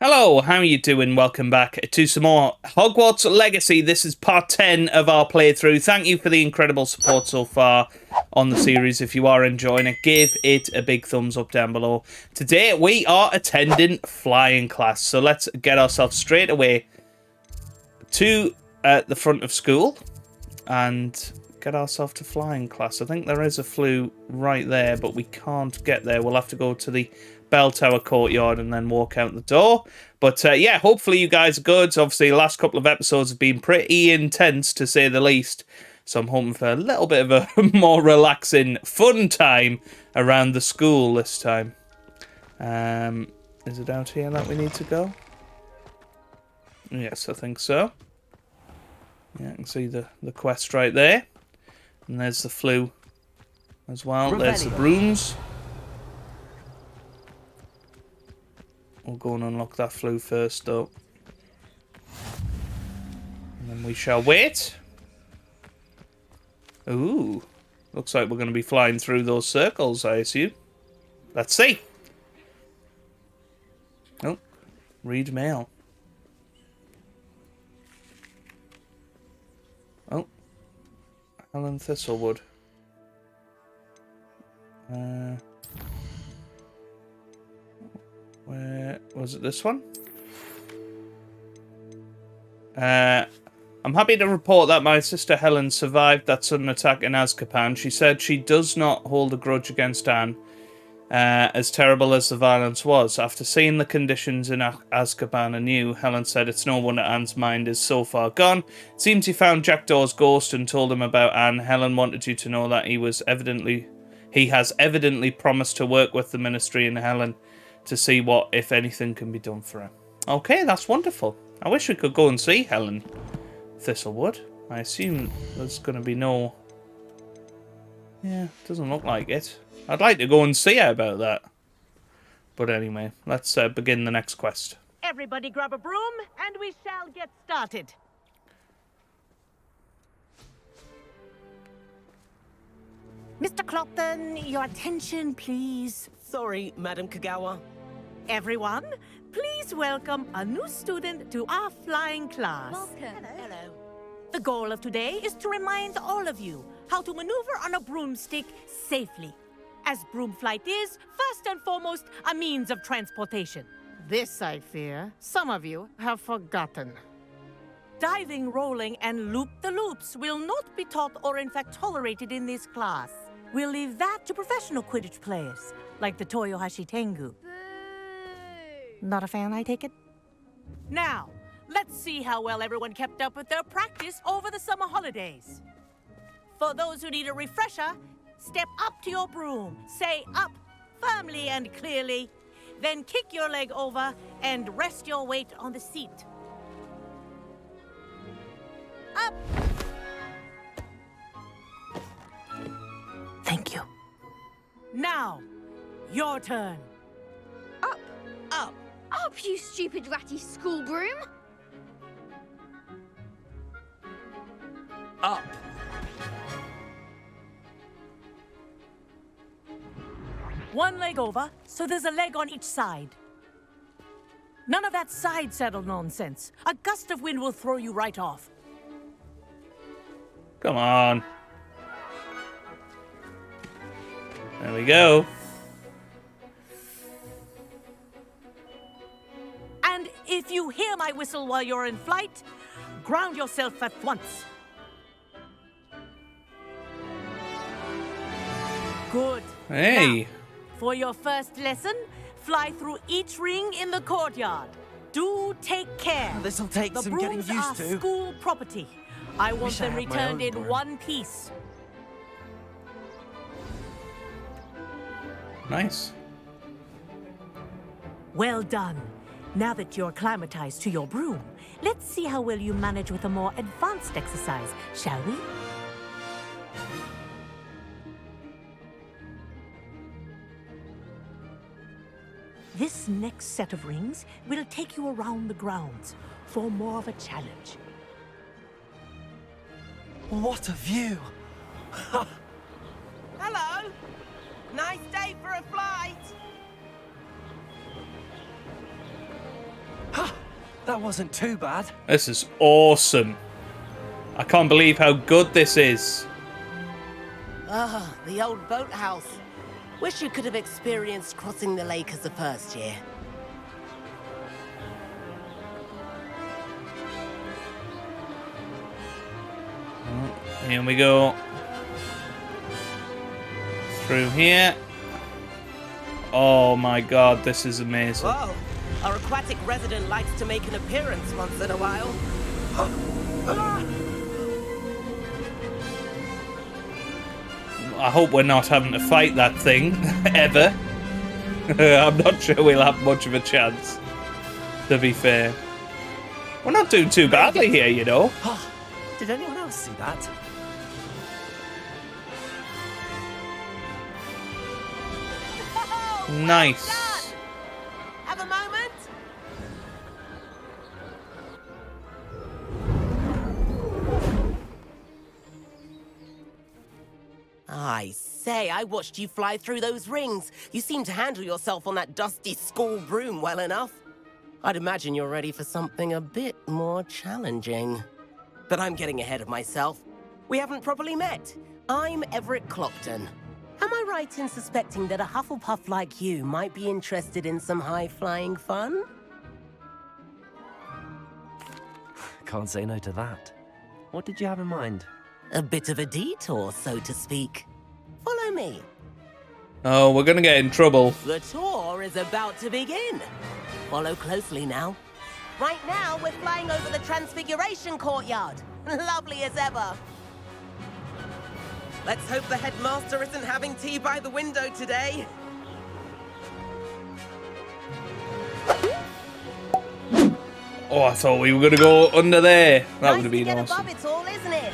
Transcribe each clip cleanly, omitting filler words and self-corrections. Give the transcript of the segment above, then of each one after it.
Hello, how are you doing? Welcome back to some more Hogwarts Legacy. This is part 10 of our playthrough. Thank you for the incredible support so far on the series. If you are enjoying it, give it a big thumbs up down below. Today, we are attending flying class. So let's get ourselves straight away to the front of school and get ourselves to flying class. I think there is a flue right there, but we can't get there. We'll have to go to the bell tower courtyard and then walk out the door. But yeah, hopefully you guys are good. Obviously, the last couple of episodes have been pretty intense, to say the least. So I'm hoping for a little bit of a more relaxing, fun time around the school this time. Is it out here that we need to go? Yes, I think so. Yeah, I can see the quest right there. And there's the flue as well. There's the brooms. We'll go and unlock that flue first, though. And then we shall wait. Ooh. Looks like we're going to be flying through those circles, I assume. Let's see. Oh. Read mail. Oh. Helen Thistlewood. Where was it? This one? I'm happy to report that my sister Helen survived that sudden attack in Azkaban. She said she does not hold a grudge against Anne, as terrible as the violence was. After seeing the conditions in Azkaban anew, Helen said it's no wonder Anne's mind is so far gone. It seems he found Jackdaw's ghost and told him about Anne. Helen wanted you to know that he has evidently promised to work with the Ministry and Helen to see what, if anything, can be done for her. Okay, that's wonderful. I wish we could go and see Helen Thistlewood. I assume there's going to be no... Yeah, doesn't look like it. I'd like to go and see her about that. But anyway, let's begin the next quest. Everybody grab a broom, and we shall get started. Mr. Clopton, your attention, please. Sorry, Madam Kagawa. Everyone, please welcome a new student to our flying class. Welcome. Hello. The goal of today is to remind all of you how to maneuver on a broomstick safely, as broom flight is, first and foremost, a means of transportation. This, I fear, some of you have forgotten. Diving, rolling, and loop-the-loops will not be taught or in fact tolerated in this class. We'll leave that to professional Quidditch players, like the Toyohashi Tengu. Boo! Not a fan, I take it? Now, let's see how well everyone kept up with their practice over the summer holidays. For those who need a refresher, step up to your broom, say up firmly and clearly, then kick your leg over and rest your weight on the seat. Up! Thank you. Now, your turn. Up! Up! Up, you stupid ratty school broom! Up. One leg over, so there's a leg on each side. None of that side saddle nonsense. A gust of wind will throw you right off. Come on. There we go. And if you hear my whistle while you're in flight, ground yourself at once. Good. Hey. Now, for your first lesson, fly through each ring in the courtyard. Do take care. This'll take The some getting brooms used are to. school property. I want Wish I them had my returned own in broom. one piece. Nice. Well done. Now that you're acclimatized to your broom, let's see how well you manage with a more advanced exercise, shall we? This next set of rings will take you around the grounds for more of a challenge. What a view! Hello. Nice day for a flight. That wasn't too bad. This is awesome. I can't believe how good this is. Ah, the old boathouse. Wish you could have experienced crossing the lake as a first year. Here we go. Through here. Oh my god, this is amazing. Whoa, our aquatic resident likes to make an appearance once in a while. I hope we're not having to fight that thing, ever. I'm not sure we'll have much of a chance, to be fair. We're not doing too badly here, you know. Did anyone else see that? Nice. Have a moment? I say, I watched you fly through those rings. You seem to handle yourself on that dusty school broom well enough. I'd imagine you're ready for something a bit more challenging. But I'm getting ahead of myself. We haven't properly met. I'm Everett Clopton. Am I right in suspecting that a Hufflepuff like you might be interested in some high-flying fun? Can't say no to that. What did you have in mind? A bit of a detour, so to speak. Follow me. Oh, we're gonna get in trouble. The tour is about to begin. Follow closely now. Right now, we're flying over the Transfiguration Courtyard. Lovely as ever. Let's hope the headmaster isn't having tea by the window today. Oh, I thought we were gonna go under there. That Nice would have been to get awesome. above it all, isn't it?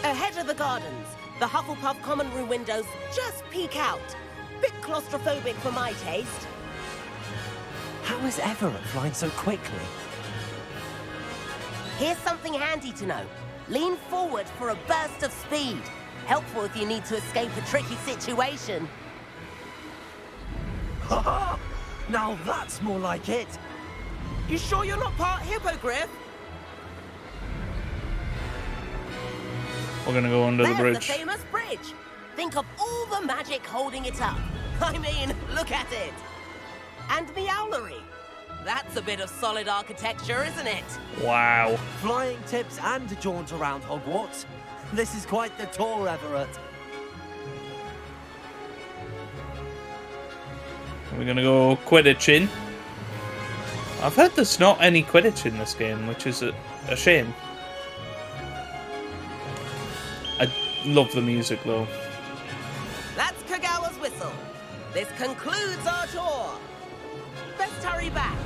Ahead of the gardens, the Hufflepuff common room windows just peek out. Bit claustrophobic for my taste. How is Everett flying so quickly? Here's something handy to know. Lean forward for a burst of speed. Helpful if you need to escape a tricky situation. Now that's more like it. You sure you're not part hippogriff? We're gonna go under the There's bridge. the famous bridge. Think of all the magic holding it up. I mean, look at it. And Meowlery. That's a bit of solid architecture, isn't it? Wow. Flying tips and a jaunt around Hogwarts. This is quite the tour, Everett. We're gonna go Quidditch in. I've heard there's not any Quidditch in this game, which is a shame. I love the music though. That's Kagawa's whistle. This concludes our tour. Best hurry back.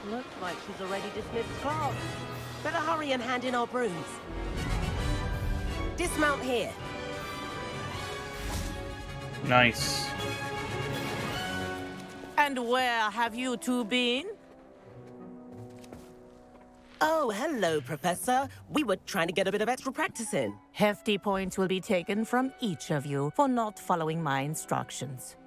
Looks like she's already dismissed class. Better hurry and hand in our brooms. Dismount here. Nice. And where have you two been? Oh, hello, Professor. We were trying to get a bit of extra practice in. Hefty points will be taken from each of you for not following my instructions.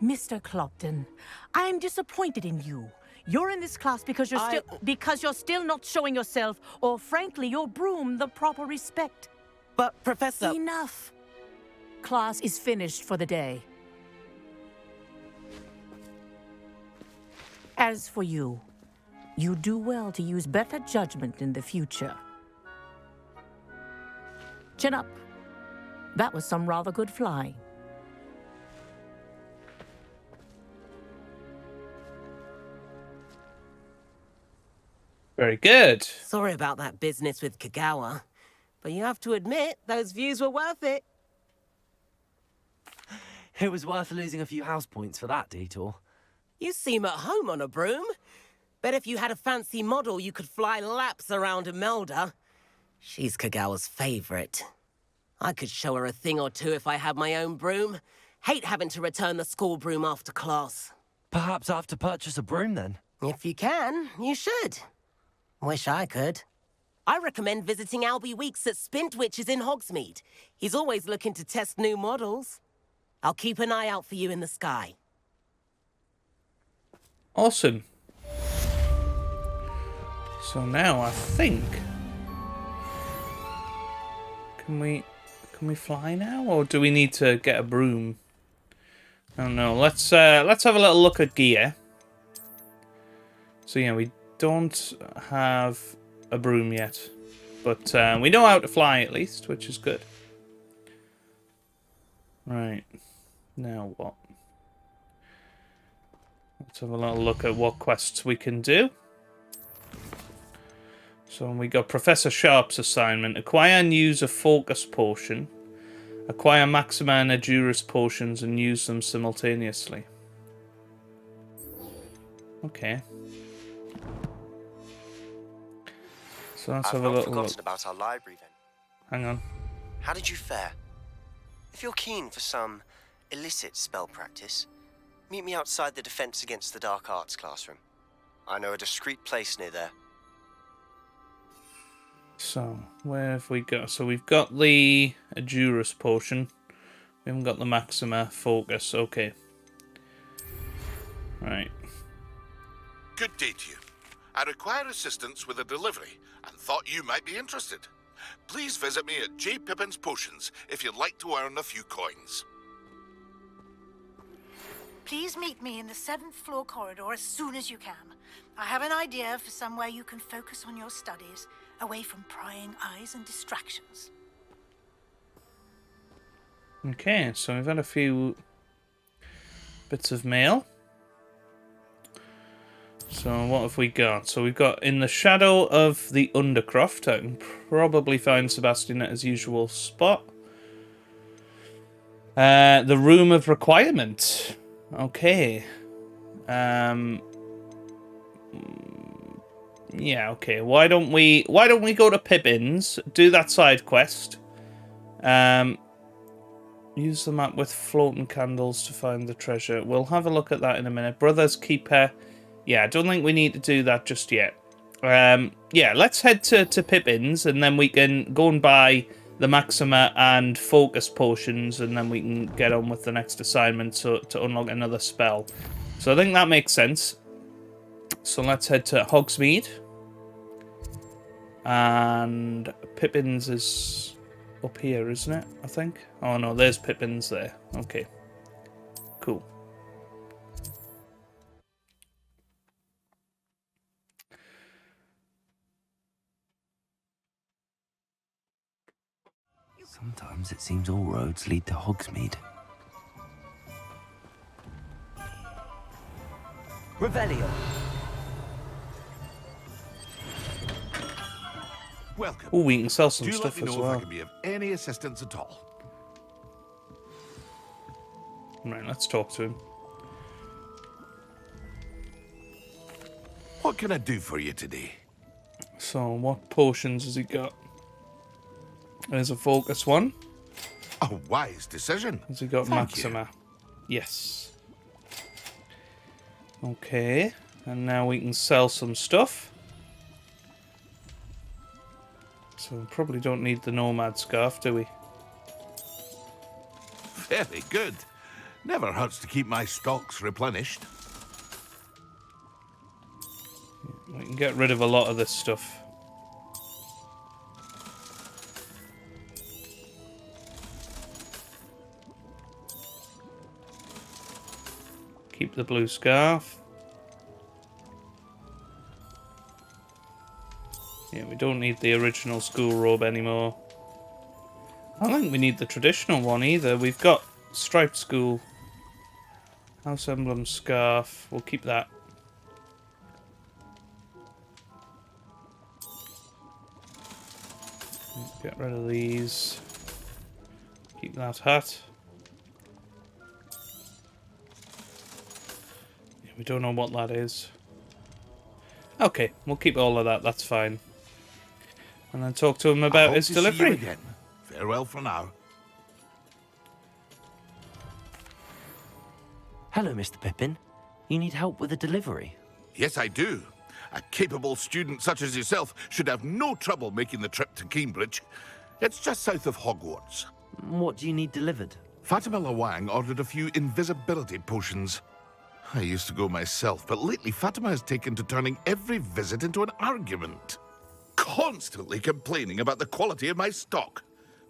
Mr. Clopton, I'm disappointed in you. You're in this class because you're still not showing yourself, or frankly, your broom the proper respect. But, Professor... Enough. Class is finished for the day. As for you, you do well to use better judgment in the future. Chin up. That was some rather good flying. Very good. Sorry about that business with Kagawa. But you have to admit, those views were worth it. It was worth losing a few house points for that detour. You seem at home on a broom. Bet if you had a fancy model, you could fly laps around Imelda. She's Kagawa's favorite. I could show her a thing or two if I had my own broom. Hate having to return the school broom after class. Perhaps I have to purchase a broom then. If you can, you should. Wish I could. I recommend visiting Albie Weeks at Spintwitches in Hogsmeade. He's always looking to test new models. I'll keep an eye out for you in the sky. Awesome. So now I think... Can we fly now, or do we need to get a broom? I don't know. Let's have a little look at gear. So yeah, we don't have a broom yet, but we know how to fly at least, which is good. Right, now what? Let's have a little look at what quests we can do. So we got Professor Sharp's assignment. Acquire and use a focus potion. Acquire Maxima and Ajuris potions and use them simultaneously. Okay. So let's have a little look. About our library then. Hang on. How did you fare? If you're keen for some illicit spell practice, meet me outside the Defense Against the Dark Arts classroom. I know a discreet place near there. So, where have we got? So we've got the Ajuris potion. We haven't got the Maxima focus. Okay. Right. Good day to you. I require assistance with a delivery and thought you might be interested. Please visit me at J. Pippin's Potions if you'd like to earn a few coins. Please meet me in the 7th floor corridor as soon as you can. I have an idea for somewhere you can focus on your studies, away from prying eyes and distractions. Okay, so we've had a few bits of mail. So what have we got? So we've got in the shadow of the Undercroft. I can probably find Sebastian at his usual spot. The Room of Requirement. Okay. Yeah, okay. Why don't we go to Pippin's, do that side quest. Use the map with floating candles to find the treasure. We'll have a look at that in a minute. Brother's Keeper. Yeah, I don't think we need to do that just yet. Yeah, let's head to Pippin's, and then we can go and buy the Maxima and Focus potions, and then we can get on with the next assignment to unlock another spell. So I think that makes sense. So let's head to Hogsmeade. And Pippin's is up here, isn't it? I think. Oh no, there's Pippin's there. Okay. Cool. Sometimes it seems all roads lead to Hogsmeade. Revelio. Welcome. Oh, we can sell some Do stuff let me as know if I well. can be of any assistance at all. Right, let's talk to him. What can I do for you today? So, what potions has he got? There's a Focus one. A wise decision. Has he got Thank Maxima? Yes. Okay, and now we can sell some stuff. So we probably don't need the Nomad Scarf, do we? Very good. Never hurts to keep my stocks replenished. We can get rid of a lot of this stuff. Keep the blue scarf. Yeah, we don't need the original school robe anymore. I don't think we need the traditional one either. We've got striped school. House emblem scarf. We'll keep that. Get rid of these. Keep that hat. Yeah, we don't know what that is. Okay, we'll keep all of that. That's fine. And then talk to him about his delivery. See you again. Farewell for now. Hello, Mr. Pippin. You need help with a delivery? Yes, I do. A capable student such as yourself should have no trouble making the trip to Cambridge. It's just south of Hogwarts. What do you need delivered? Fatima Lawang ordered a few invisibility potions. I used to go myself, but lately Fatima has taken to turning every visit into an argument. Constantly complaining about the quality of my stock.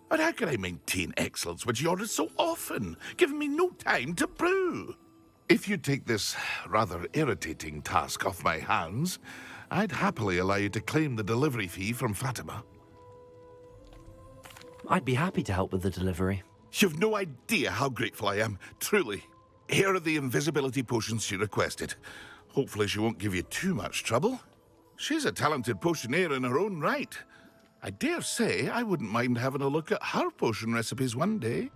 But how can I maintain excellence when she orders so often, giving me no time to brew? If you take this rather irritating task off my hands, I'd happily allow you to claim the delivery fee from Fatima. I'd be happy to help with the delivery. You've no idea how grateful I am, truly. Here are the invisibility potions she requested. Hopefully she won't give you too much trouble. She's a talented potioneer in her own right. I dare say I wouldn't mind having a look at her potion recipes one day.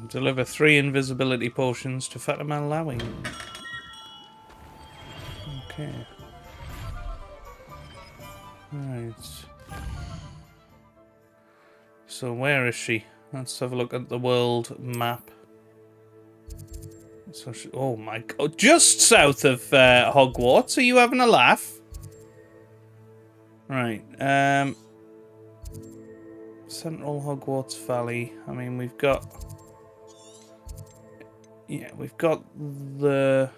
Deliver 3 invisibility potions to Fatima Lawing. Okay. Right. So where is she? Let's have a look at the world map. So oh my god, just south of Hogwarts. Are you having a laugh? Right. Central Hogwarts Valley. I mean, we've got... Yeah, we've got the...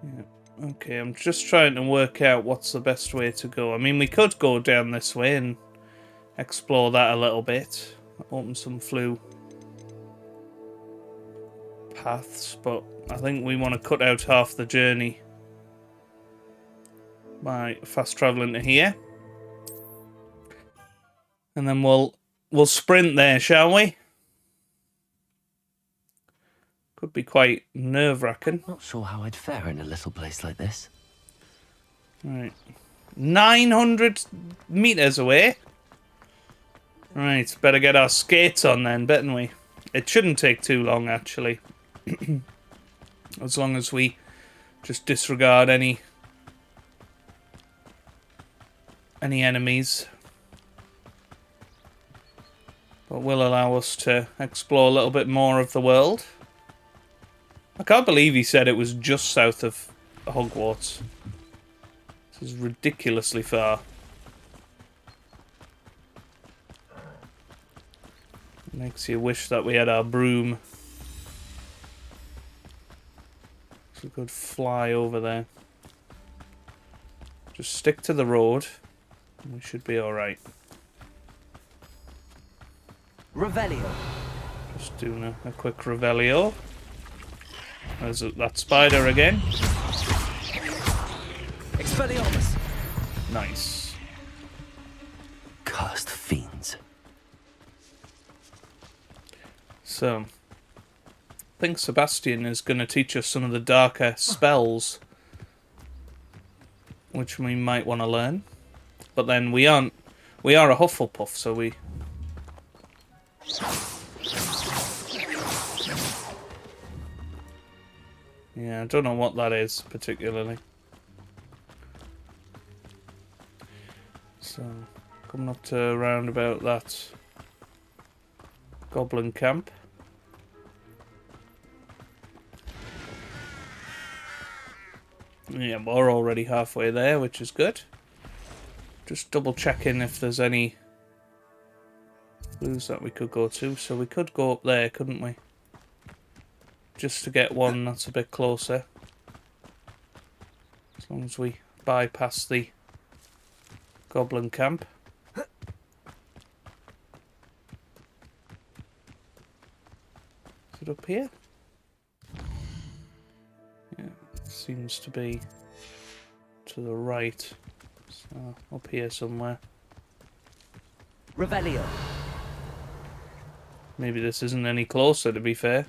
Yeah. Okay, I'm just trying to work out what's the best way to go. I mean, we could go down this way and explore that a little bit. Open some flue paths, but I think we want to cut out half the journey by fast traveling to here. And then we'll sprint there, shall we? Could be quite nerve-wracking. Not sure how I'd fare in a little place like this. Right. 900 meters away. Right, better get our skates on then, better we? It shouldn't take too long, actually. As long as we just disregard any enemies. But will allow us to explore a little bit more of the world. I can't believe he said it was just south of Hogwarts. This is ridiculously far. Makes you wish that we had our broom. So we could fly over there. Just stick to the road. And we should be alright. Revelio. Just doing a quick Revelio. There's that spider again. Expelliarmus. Nice. Cursed fiends. So, I think Sebastian is going to teach us some of the darker spells, which we might want to learn. But then we are a Hufflepuff, so we... Yeah, I don't know what that is, particularly. So, coming up to around about that goblin camp. Yeah, we're already halfway there, which is good. Just double checking if there's any clues that we could go to. So we could go up there, couldn't we? Just to get one that's a bit closer. As long as we bypass the goblin camp. Is it up here? Yeah, it seems to be to the right. So up here somewhere. Revelio. Maybe this isn't any closer, to be fair.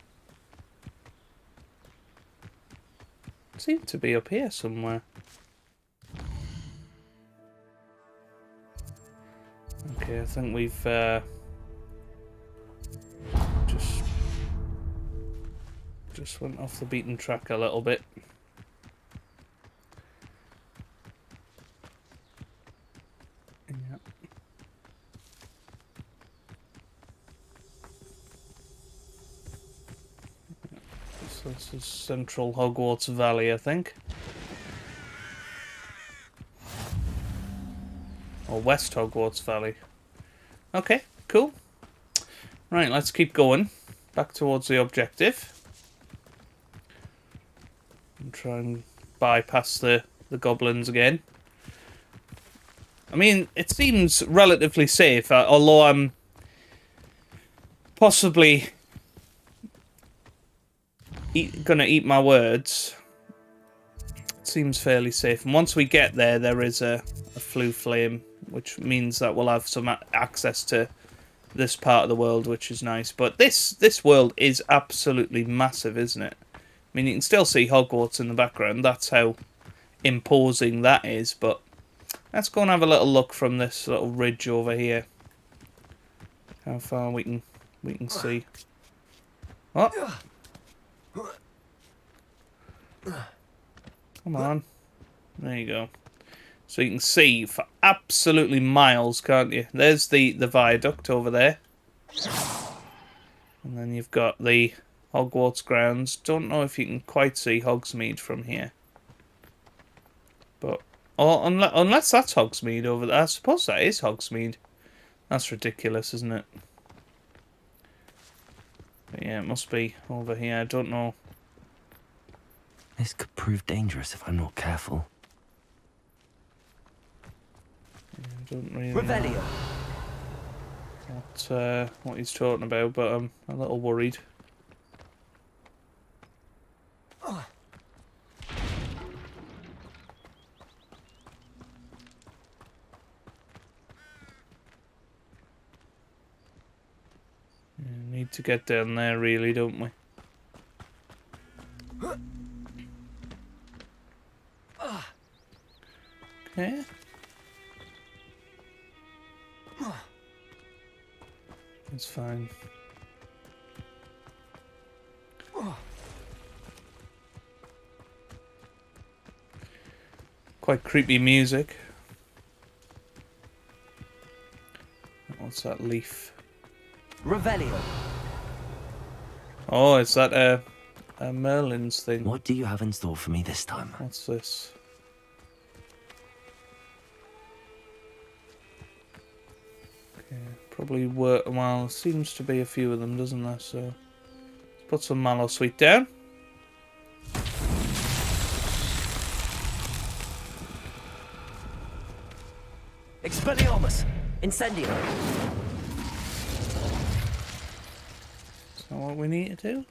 It seemed to be up here somewhere. Okay, I think we've just went off the beaten track a little bit. Yeah. So this is Central Hogwarts Valley, I think. Or West Hogwarts Valley. Okay, cool. Right, let's keep going. Back towards the objective. And try and bypass the goblins again. I mean, it seems relatively safe, although I'm possibly gonna eat my words. It seems fairly safe. And once we get there, there is a flue flame, which means that we'll have some access to this part of the world, which is nice. But this world is absolutely massive, isn't it? I mean, you can still see Hogwarts in the background. That's how imposing that is. But let's go and have a little look from this little ridge over here. How far we can see. Oh. Come on. There you go. So you can see for absolutely miles, can't you? There's the viaduct over there. And then you've got the Hogwarts grounds. Don't know if you can quite see Hogsmeade from here. But unless that's Hogsmeade over there. I suppose that is Hogsmeade. That's ridiculous, isn't it? But yeah, it must be over here. I don't know. This could prove dangerous if I'm not careful. I don't really Revelio. know what he's talking about, but I'm a little worried. Need to get down there, really, don't we? Okay. It's fine. Quite creepy music. What's that leaf? Revelio. Oh, is that a Merlin's thing? What do you have in store for me this time? What's this? Okay, probably work. Well, seems to be a few of them, doesn't there? So let's put some mallow sweet down. Expelliarmus! Incendio! Is that what we need to do?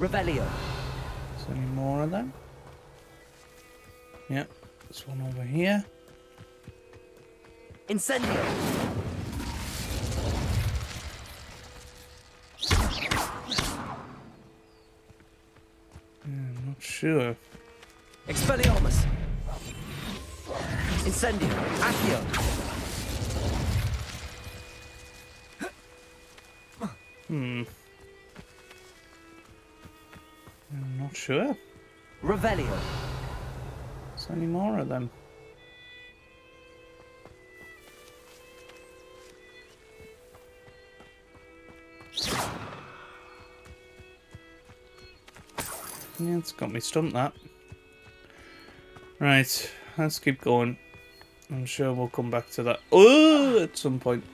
Revelio! Is there any more of them? Yep, this one over here. Incendio! I'm not sure. Expelliarmus! Incendio! Accio! I'm not sure. Revelio! Is there any more of them? Yeah, it's got me stumped, that. Right, let's keep going. I'm sure we'll come back to that at some point.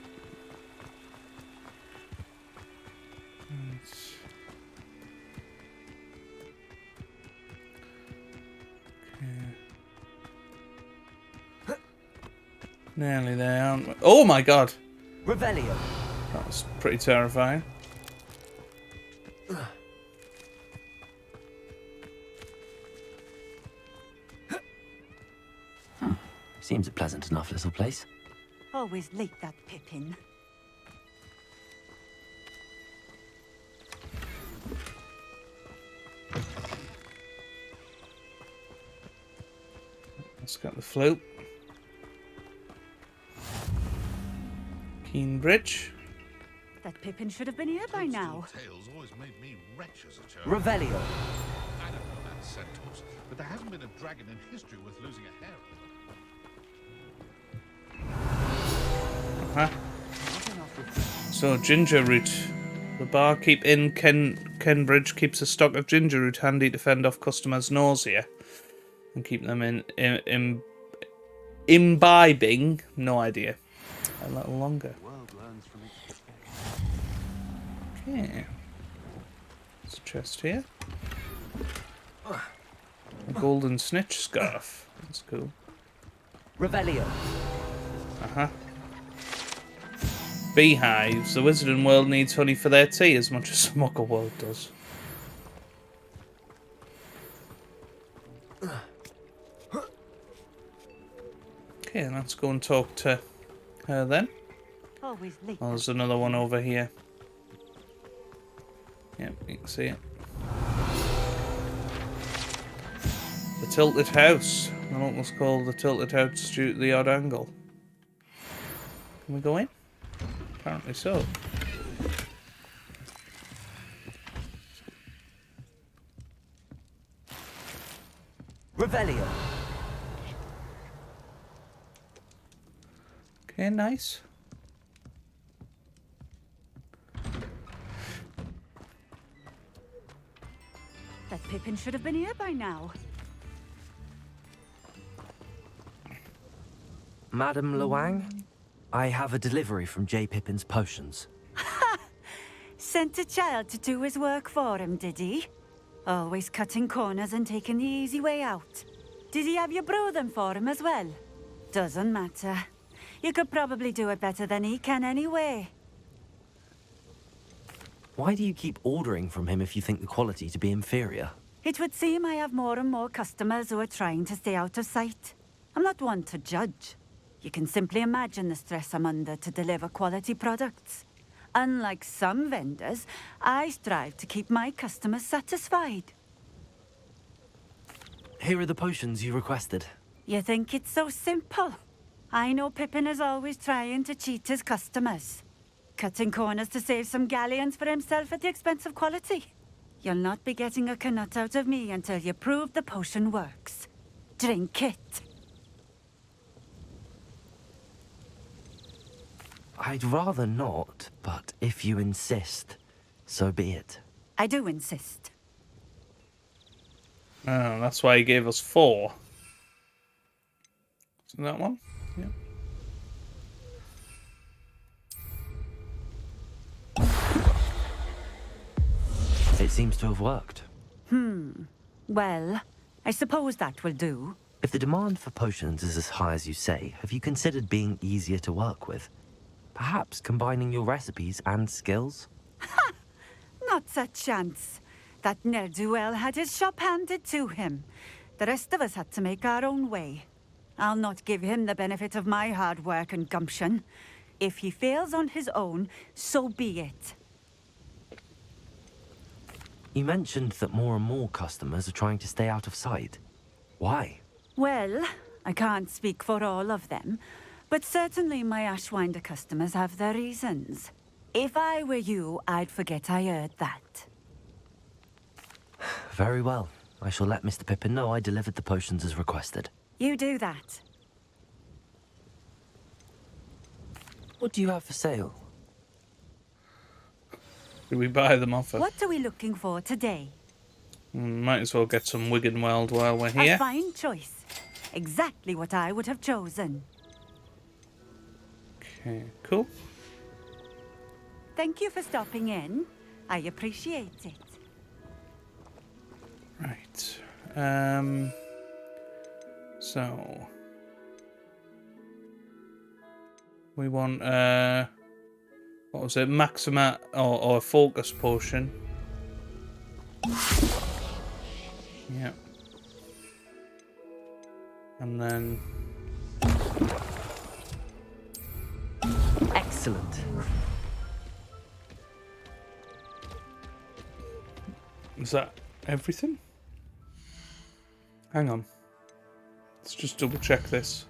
Okay. Nearly there, aren't we? Oh my god! Revelio! That was pretty terrifying. Seems a pleasant enough little place. Always late, that Pippin. Let's get the float. Keen Bridge. That Pippin should have been here by now. Tales always made me wretch as a child. Revelio! I don't know about centaurs, but there hasn't been a dragon in history worth losing a hair over. Huh? So, ginger root. The barkeep in Kenbridge keeps a stock of ginger root handy to fend off customers' nausea and keep them imbibing, no idea, a little longer. Okay. There's a chest here. A golden snitch scarf. That's cool. Revelio. Uh-huh. Beehives. The Wizarding World needs honey for their tea as much as the Muggle World does. Okay, let's go and talk to her then. Always late. Oh, there's another one over here. Yep, you can see it. The Tilted House. The locals call the Tilted House due to the odd angle. Can we go in? Apparently so. Revelio. Okay, nice. That Pippin should have been here by now. Madam Luang, I have a delivery from J. Pippin's Potions. Sent a child to do his work for him, did he? Always cutting corners and taking the easy way out. Did he have you brew them for him as well? Doesn't matter. You could probably do it better than he can anyway. Why do you keep ordering from him if you think the quality to be inferior? It would seem I have more and more customers who are trying to stay out of sight. I'm not one to judge. You can simply imagine the stress I'm under to deliver quality products. Unlike some vendors, I strive to keep my customers satisfied. Here are the potions you requested. You think it's so simple? I know Pippin is always trying to cheat his customers. Cutting corners to save some galleons for himself at the expense of quality. You'll not be getting a canut out of me until you prove the potion works. Drink it. I'd rather not, but if you insist, so be it. I do insist. Oh, that's why he gave us 4. Isn't that one? Yeah. It seems to have worked. Well, I suppose that will do. If the demand for potions is as high as you say, have you considered being easier to work with? Perhaps combining your recipes and skills? Not a chance. That ne'er-do-well had his shop handed to him. The rest of us had to make our own way. I'll not give him the benefit of my hard work and gumption. If he fails on his own, so be it. You mentioned that more and more customers are trying to stay out of sight. Why? Well, I can't speak for all of them, but certainly my Ashwinder customers have their reasons. If I were you, I'd forget I heard that. Very well. I shall let Mr. Pippin know I delivered the potions as requested. You do that. What do you have for sale? Do we buy them off her? What are we looking for today? Might as well get some Wigan World while we're here. A fine choice. Exactly what I would have chosen. Okay, cool. Thank you for stopping in. I appreciate it. Right. So we want what was it? Maxima or a focus potion. Yeah. And then Excellent. is that everything? Hang on. Let's just double check this.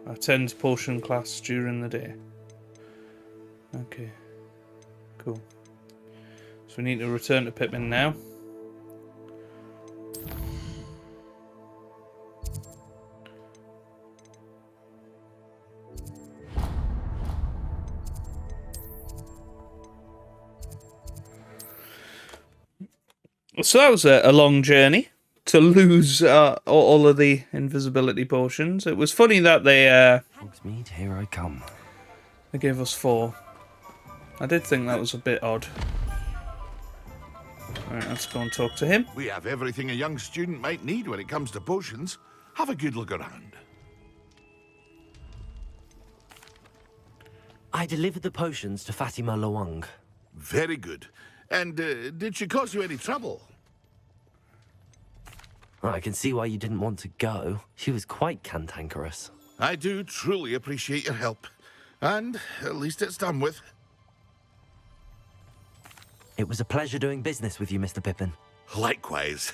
Attends potion class during the day. Okay. Cool. So we need to return to Pippin now. so that was a long journey to lose all of the invisibility potions. It was funny that they Hogsmeade, here I come. they gave us 4. I did think that was a bit odd. Alright, let's go and talk to him. We have everything a young student might need when it comes to potions. Have a good look around. I delivered the potions to Fatima Lawang. Very good. And did she cause you any trouble? I can see why you didn't want to go. She was quite cantankerous. I do truly appreciate your help. And at least it's done with. It was a pleasure doing business with you, Mr. Pippin. Likewise.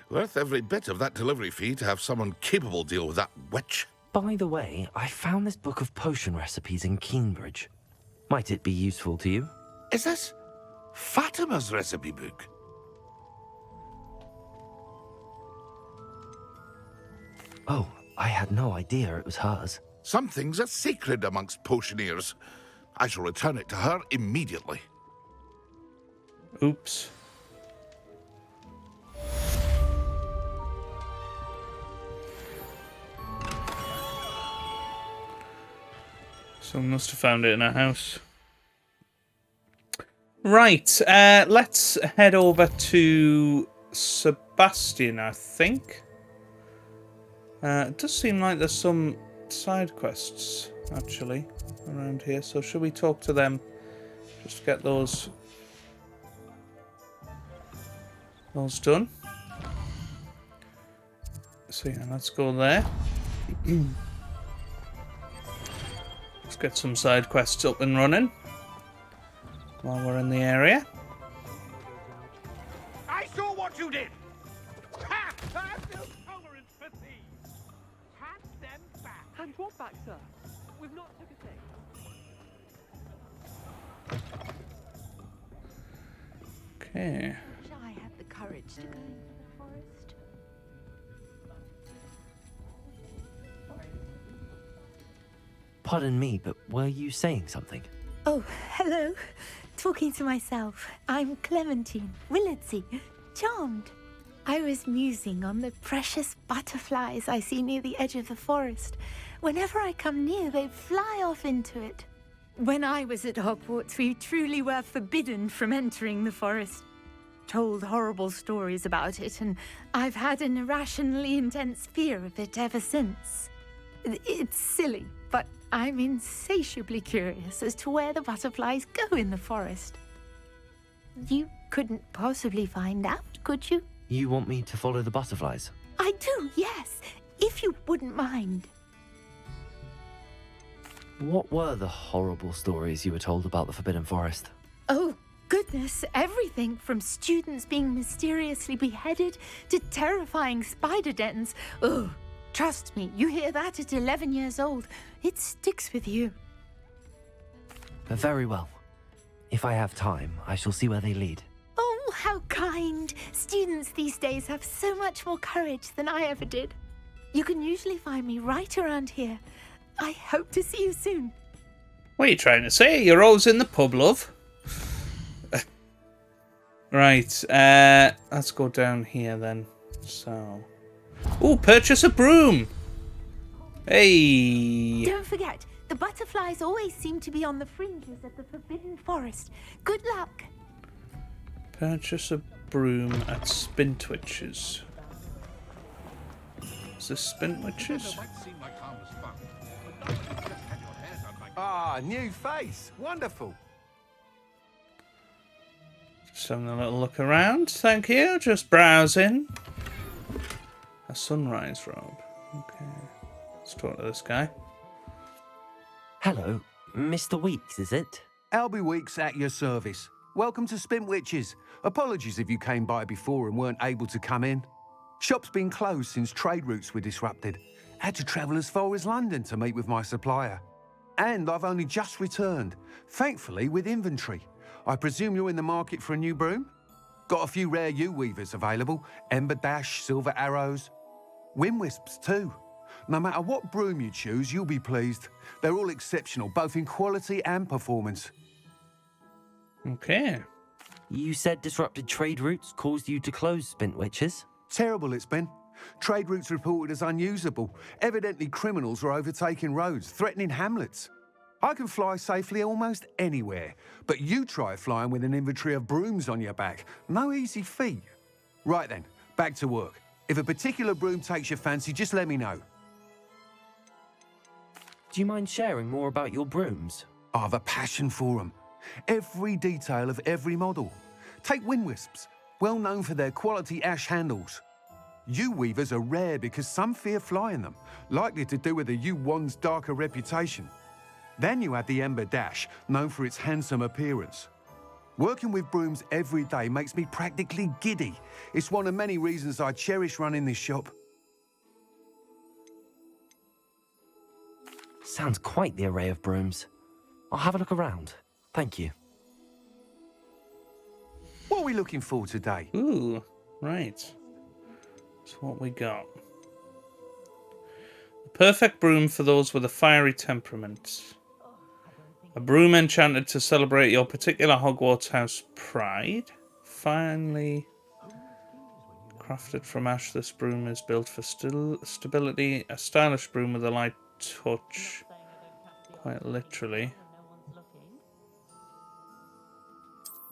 Worth every bit of that delivery fee to have someone capable deal with that witch. By the way, I found this book of potion recipes in Cambridge. Might it be useful to you? Is this Fatima's recipe book? Oh, I had no idea it was hers. Some things are sacred amongst potioneers. I shall return it to her immediately. Oops. Someone must have found it in her house. Right, let's head over to Sebastian, I think. It does seem like there's some side quests, actually, around here. So should we talk to them? Just get those done. So yeah, let's go there. Let's get some side quests up and running while we're in the area. I saw what you did! Ha! I have no tolerance for thieves! Hand them back! Hand what back, sir? We've not took a thing. Okay. I have the courage to go in the forest. Pardon me, but were you saying something? Oh, hello. Talking to myself. I'm Clementine Willardsey. Charmed. I was musing on the precious butterflies I see near the edge of the forest. Whenever I come near, they fly off into it. When I was at Hogwarts, we truly were forbidden from entering the forest. Told horrible stories about it, and I've had an irrationally intense fear of it ever since. It's silly, but I'm insatiably curious as to where the butterflies go in the forest. You couldn't possibly find out, could you? You want me to follow the butterflies? I do, yes, if you wouldn't mind. What were the horrible stories you were told about the Forbidden Forest? Oh, goodness, everything from students being mysteriously beheaded to terrifying spider dens. Ugh. Trust me, you hear that at 11 years old. It sticks with you. Very well. If I have time, I shall see where they lead. Oh, how kind. Students these days have so much more courage than I ever did. You can usually find me right around here. I hope to see you soon. What are you trying to say? You're always in the pub, love. Right, let's go down here then. So... Oh, purchase a broom! Hey! Don't forget, the butterflies always seem to be on the fringes of the Forbidden Forest. Good luck! Purchase a broom at Spintwitches. Is this Spintwitches? Ah, new face. Wonderful. Just having a little look around, thank you. Just browsing. A sunrise robe. Okay. Let's talk to this guy. Hello, Mr. Weeks, is it? Albie Weeks at your service. Welcome to Spintwitches. Apologies if you came by before and weren't able to come in. Shop's been closed since trade routes were disrupted. Had to travel as far as London to meet with my supplier. And I've only just returned, thankfully with inventory. I presume you're in the market for a new broom? Got a few rare U-weavers available. Ember Dash, Silver Arrows. Wind Wisps too. No matter what broom you choose, you'll be pleased. They're all exceptional, both in quality and performance. Okay. You said disrupted trade routes caused you to close Spintwitches? Terrible it's been. Trade routes reported as unusable. Evidently criminals are overtaking roads, threatening hamlets. I can fly safely almost anywhere, but you try flying with an inventory of brooms on your back. No easy feat. Right then, back to work. If a particular broom takes your fancy, just let me know. Do you mind sharing more about your brooms? I have a passion for them. Every detail of every model. Take wind wisps, well known for their quality ash handles. Yew weavers are rare because some fear flying them, likely to do with the yew wand's darker reputation. Then you have the Ember Dash, known for its handsome appearance. Working with brooms every day makes me practically giddy. It's one of many reasons I cherish running this shop. Sounds quite the array of brooms. I'll have a look around. Thank you. What are we looking for today? Ooh, right. That's what we got. The perfect broom for those with a fiery temperament. A broom enchanted to celebrate your particular Hogwarts house pride. Finally crafted from ash, this broom is built for stability. A stylish broom with a light touch. Quite literally.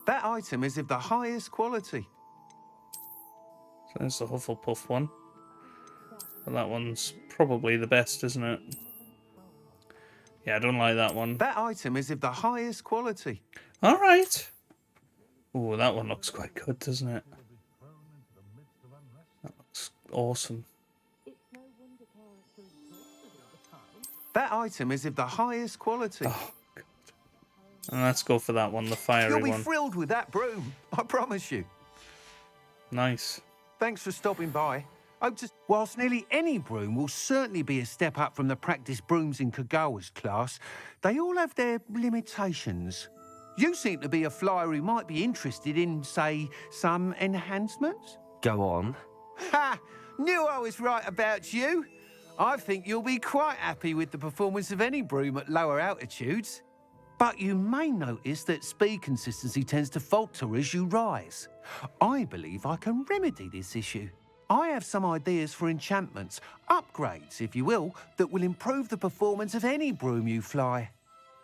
That item is of the highest quality. So there's the Hufflepuff one. But that one's probably the best, isn't it? Yeah, I don't like that one. That item is of the highest quality. All right. Oh, that one looks quite good, doesn't it? That looks awesome. That item is of the highest quality. Oh, God. And let's go for that one, the fiery one. You'll be thrilled with that broom, I promise you. Nice. Thanks for stopping by. Whilst nearly any broom will certainly be a step up from the practice brooms in Kagawa's class, they all have their limitations. You seem to be a flyer who might be interested in, say, some enhancements? Go on. Ha! Knew I was right about you. I think you'll be quite happy with the performance of any broom at lower altitudes. But you may notice that speed consistency tends to falter as you rise. I believe I can remedy this issue. I have some ideas for enchantments, upgrades, if you will, that will improve the performance of any broom you fly.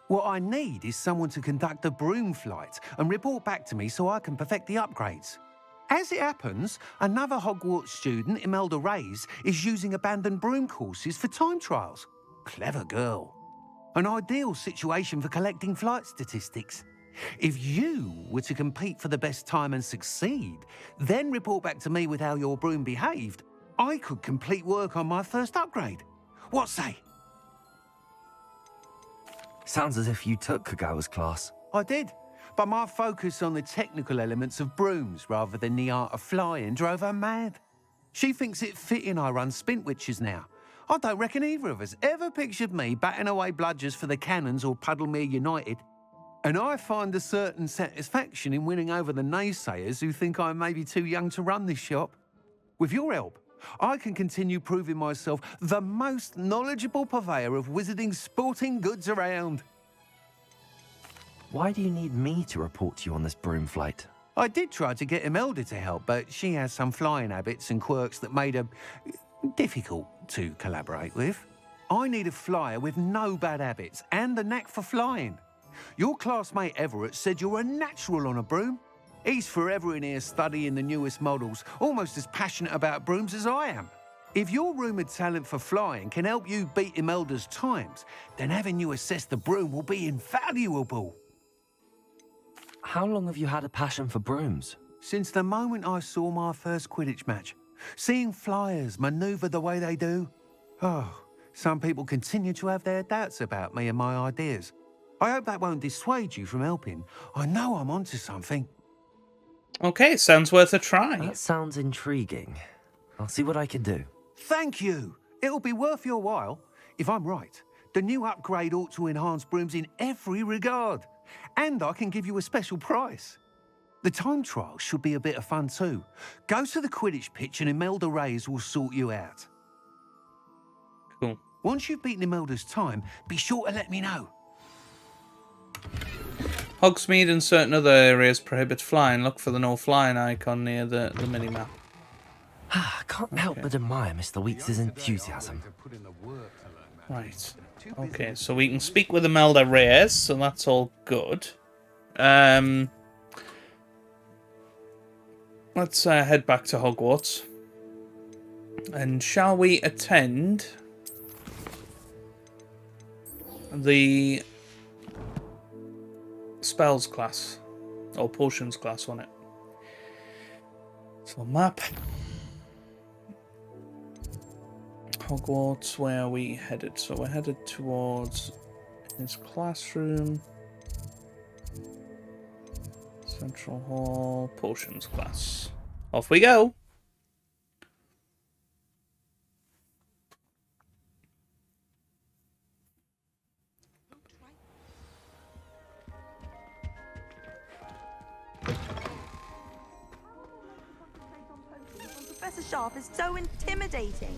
What I need is someone to conduct a broom flight and report back to me so I can perfect the upgrades. As it happens, another Hogwarts student, Imelda Reyes, is using abandoned broom courses for time trials. Clever girl. An ideal situation for collecting flight statistics. If you were to compete for the best time and succeed, then report back to me with how your broom behaved, I could complete work on my first upgrade. What say? Sounds as if you took Kagawa's class. I did, but my focus on the technical elements of brooms rather than the art of flying drove her mad. She thinks it fitting I run Spintwitches now. I don't reckon either of us ever pictured me batting away bludgers for the Cannons or Puddlemere United. And I find a certain satisfaction in winning over the naysayers who think I'm maybe too young to run this shop. With your help, I can continue proving myself the most knowledgeable purveyor of wizarding sporting goods around. Why do you need me to report to you on this broom flight? I did try to get Imelda to help, but she has some flying habits and quirks that made her difficult to collaborate with. I need a flyer with no bad habits and a knack for flying. Your classmate Everett said you're a natural on a broom. He's forever in here studying the newest models, almost as passionate about brooms as I am. If your rumoured talent for flying can help you beat Imelda's times, then having you assess the broom will be invaluable. How long have you had a passion for brooms? Since the moment I saw my first Quidditch match. Seeing flyers manoeuvre the way they do. Oh, some people continue to have their doubts about me and my ideas. I hope that won't dissuade you from helping. I know I'm onto something. Okay, sounds worth a try. That sounds intriguing. I'll see what I can do. Thank you. It'll be worth your while. If I'm right, the new upgrade ought to enhance brooms in every regard. And I can give you a special price. The time trial should be a bit of fun too. Go to the Quidditch pitch and Imelda Reyes will sort you out. Cool. Once you've beaten Imelda's time, be sure to let me know. Hogsmeade and certain other areas prohibit flying. Look for the no flying icon near the mini-map. I can't help but admire Mr. Weeks' enthusiasm. Right. Okay, so we can speak with Imelda Reyes, so that's all good. Let's head back to Hogwarts. And shall we attend the spells class? Or potions class on it. So map. Hogwarts, where are we headed? So we're headed towards his classroom. Central Hall, potions class. Off we go! Professor Sharp is so intimidating.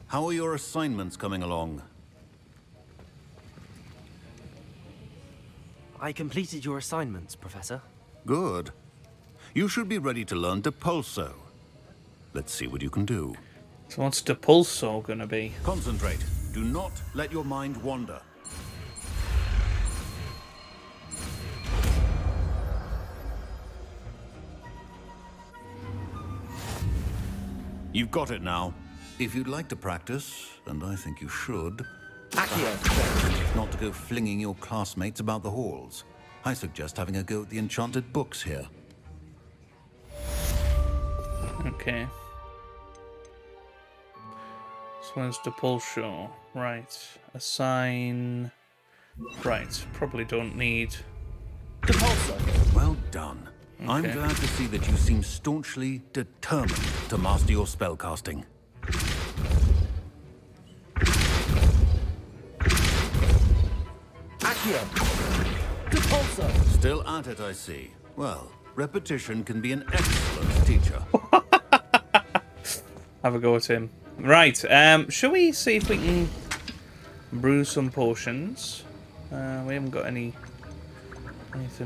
How are your assignments coming along? I completed your assignments, Professor. Good. You should be ready to learn Depulso. Let's see what you can do. So what's Depulso gonna be? Concentrate. Do not let your mind wander. You've got it now. If you'd like to practice, and I think you should, not to go flinging your classmates about the halls. I suggest having a go at the enchanted books here. Okay. This one's Depulso. Right. Assign. Right. Probably don't need. Depulso. Well done. Okay. I'm glad to see that you seem staunchly determined to master your spellcasting. Still at it, I see. Well, repetition can be an excellent teacher. Have a go at him. Right, shall we see if we can brew some potions? We haven't got anything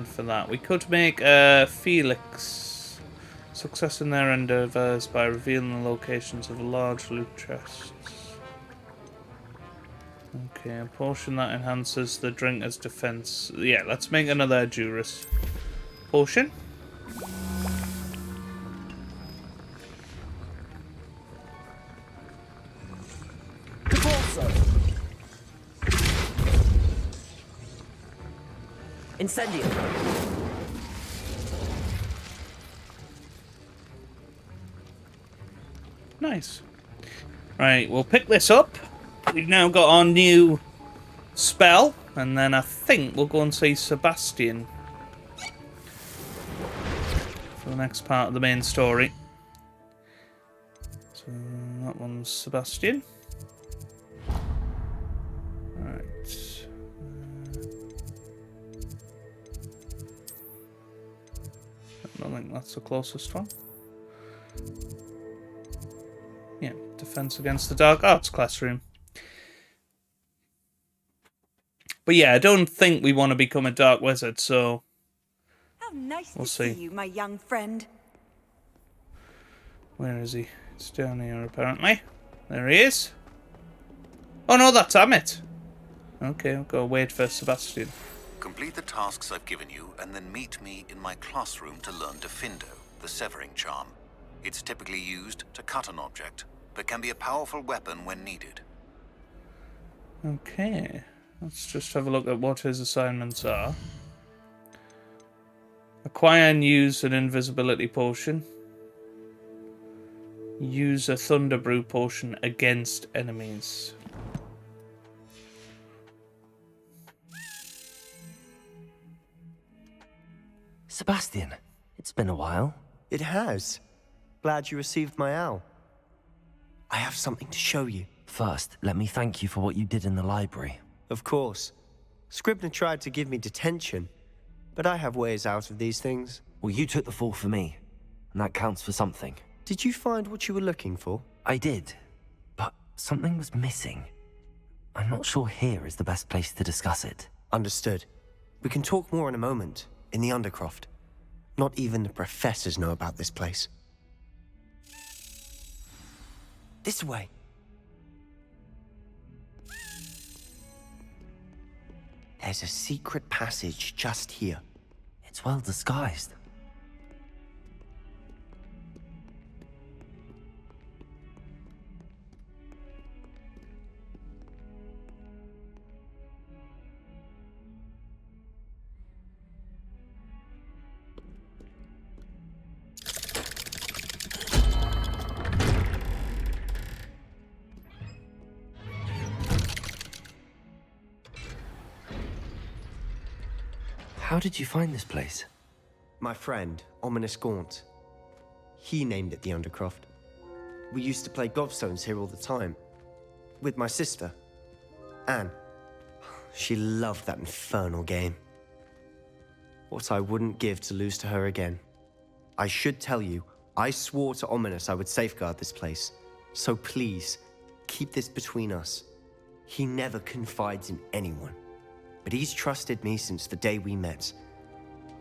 for that. We could make Felix success in their endeavours by revealing the locations of large loot chests. Okay, a potion that enhances the drinker's defense. Yeah, let's make another Juris potion. Incendio. Nice. Right, we'll pick this up. We've now got our new spell, and then I think we'll go and see Sebastian for the next part of the main story. So that one's Sebastian. Right. I don't think that's the closest one. Yeah, defense against the dark arts classroom. But yeah, I don't think we want to become a dark wizard, so How nice we'll to see. see you, my young friend. Where is he? It's down here, apparently. There he is. Oh no, that's Amit. Okay, I've got to wait for Sebastian. Complete the tasks I've given you, and then meet me in my classroom to learn Defindo, the severing charm. It's typically used to cut an object, but can be a powerful weapon when needed. Okay, let's just have a look at what his assignments are. Acquire and use an invisibility potion. Use a thunder brew potion against enemies. Sebastian, it's been a while. It has. Glad you received my owl. I have something to show you. First, let me thank you for what you did in the library. Of course. Scribner tried to give me detention, but I have ways out of these things. Well, you took the fall for me, and that counts for something. Did you find what you were looking for? I did, but something was missing. I'm not sure here is the best place to discuss it. Understood. We can talk more in a moment, in the Undercroft. Not even the professors know about this place. This way. There's a secret passage just here. It's well disguised. How did you find this place? My friend, Ominous Gaunt. He named it the Undercroft. We used to play gobstones here all the time. With my sister, Anne. She loved that infernal game. What I wouldn't give to lose to her again. I should tell you, I swore to Ominous I would safeguard this place. So please, keep this between us. He never confides in anyone. But he's trusted me since the day we met.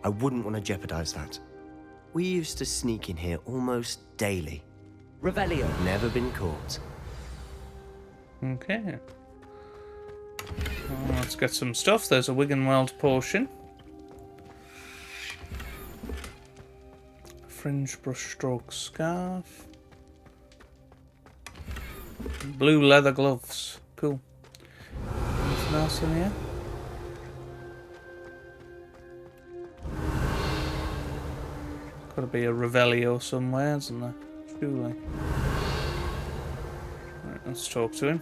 I wouldn't want to jeopardize that. We used to sneak in here almost daily. Revelio. Never been caught. Okay. Well, let's get some stuff. There's a Wiggenweld potion. Fringe brushstroke scarf. Blue leather gloves. Cool. Anything else in here? Got to be a Revelio somewhere, isn't there? Surely. Right, let's talk to him.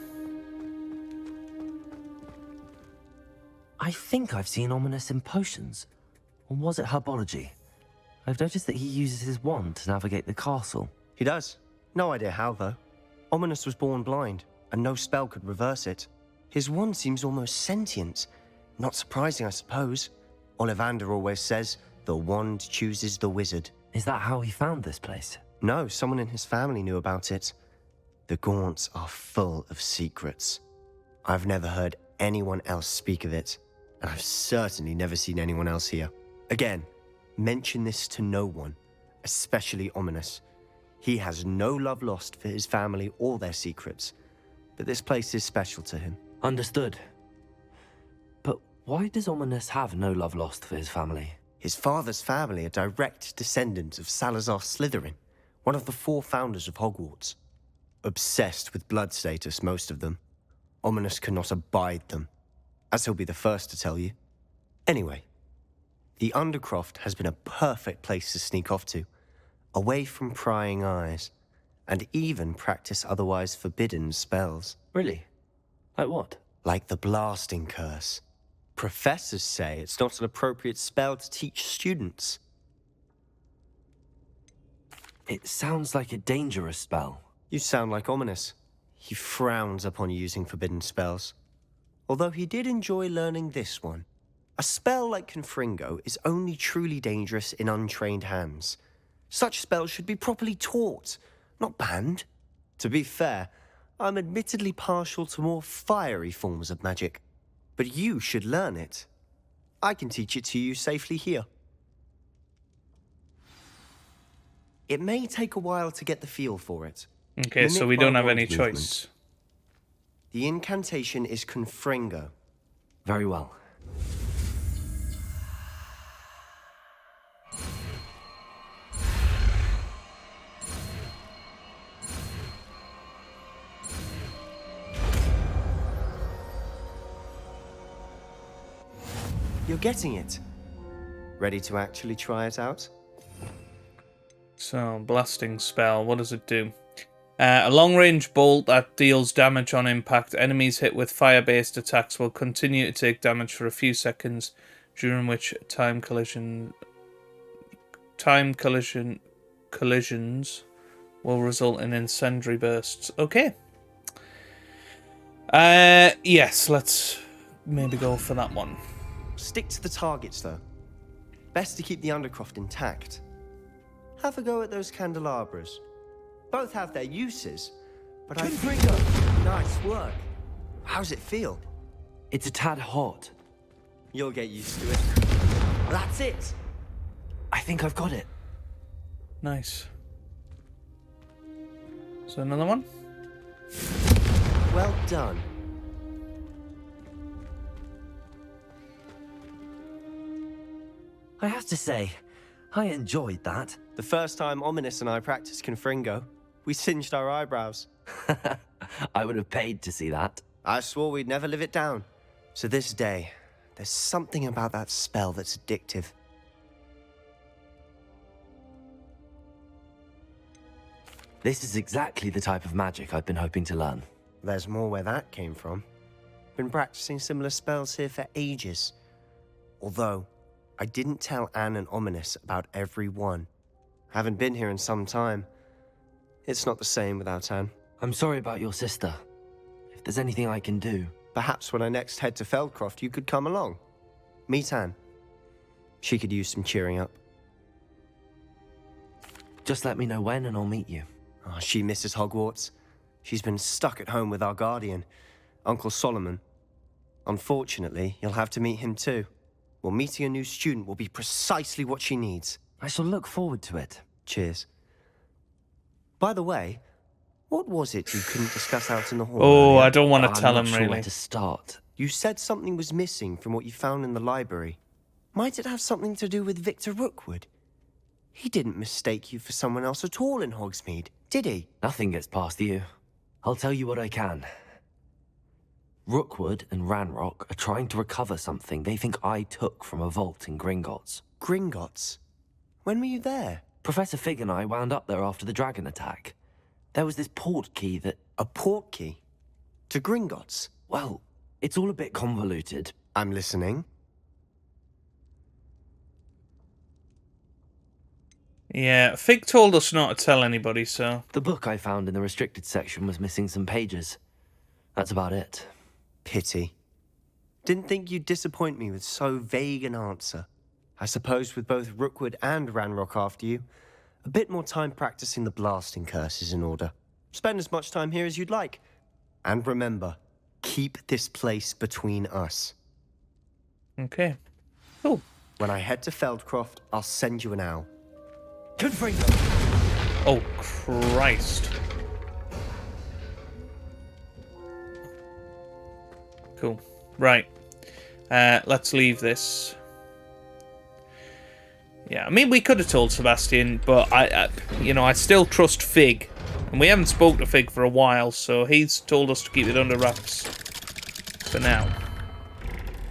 I think I've seen Ominous in potions. Or was it herbology? I've noticed that he uses his wand to navigate the castle. He does. No idea how, though. Ominous was born blind, and no spell could reverse it. His wand seems almost sentient. Not surprising, I suppose. Ollivander always says, the wand chooses the wizard. Is that how he found this place? No, someone in his family knew about it. The Gaunts are full of secrets. I've never heard anyone else speak of it, and I've certainly never seen anyone else here. Again, mention this to no one, especially Ominous. He has no love lost for his family or their secrets, but this place is special to him. Understood. But why does Ominous have no love lost for his family? His father's family are direct descendants of Salazar Slytherin, one of the 4 founders of Hogwarts. Obsessed with blood status, most of them. Ominous cannot abide them, as he'll be the first to tell you. Anyway, the Undercroft has been a perfect place to sneak off to, away from prying eyes, and even practice otherwise forbidden spells. Really? Like what? Like the Blasting Curse. Professors say it's not an appropriate spell to teach students. It sounds like a dangerous spell. You sound like Ominous. He frowns upon using forbidden spells. Although he did enjoy learning this one. A spell like Confringo is only truly dangerous in untrained hands. Such spells should be properly taught, not banned. To be fair, I'm admittedly partial to more fiery forms of magic. But you should learn it. I can teach it to you safely here. It may take a while to get the feel for it. Okay, so we don't have any choice. The incantation is Confringo. Very well. You're getting it. Ready to actually try it out? So, blasting spell, what does it do? A long-range bolt that deals damage on impact. Enemies hit with fire-based attacks will continue to take damage for a few seconds, during which time collision time collisions will result in incendiary bursts. Okay. Yes, let's maybe go for that one. Stick to the targets, though. Best to keep the Undercroft intact. Have a go at those candelabras. Both have their uses, but I think... Nice work. How's it feel? It's a tad hot. You'll get used to it. That's it. I think I've got it. Nice. So another one? Well done. I have to say, I enjoyed that. The first time Ominous and I practiced Confringo, we singed our eyebrows. I would have paid to see that. I swore we'd never live it down. So this day, there's something about that spell that's addictive. This is exactly the type of magic I've been hoping to learn. There's more where that came from. Been practicing similar spells here for ages. Although, I didn't tell Anne and Ominous about every one. Haven't been here in some time. It's not the same without Anne. I'm sorry about your sister. If there's anything I can do... Perhaps when I next head to Feldcroft, you could come along. Meet Anne. She could use some cheering up. Just let me know when and I'll meet you. Oh, she misses Hogwarts. She's been stuck at home with our guardian, Uncle Solomon. Unfortunately, you'll have to meet him too. Well, meeting a new student will be precisely what she needs. I shall look forward to it. Cheers. By the way, what was it you couldn't discuss out in the hall? Oh, earlier? I don't want to tell I'm him not sure really. where to start. You said something was missing from what you found in the library. Might it have something to do with Victor Rookwood? He didn't mistake you for someone else at all in Hogsmeade, did he? Nothing gets past you. I'll tell you what I can. Rookwood and Ranrock are trying to recover something they think I took from a vault in Gringotts. Gringotts? When were you there? Professor Fig and I wound up there after the dragon attack. There was this port key that... A port key? To Gringotts? Well, it's all a bit convoluted. I'm listening. Yeah, Fig told us not to tell anybody, so... The book I found in the restricted section was missing some pages. That's about it. Pity. Didn't think you'd disappoint me with so vague an answer. I suppose with both Rookwood and Ranrock after you, a bit more time practicing the blasting curse is in order. Spend as much time here as you'd like. And remember, keep this place between us. Okay. Cool. When I head to Feldcroft, I'll send you an owl. Confringo. Oh, Christ. Cool. Right. Let's leave this. Yeah, I mean, we could have told Sebastian, but I still trust Fig. And we haven't spoken to Fig for a while, so he's told us to keep it under wraps for now.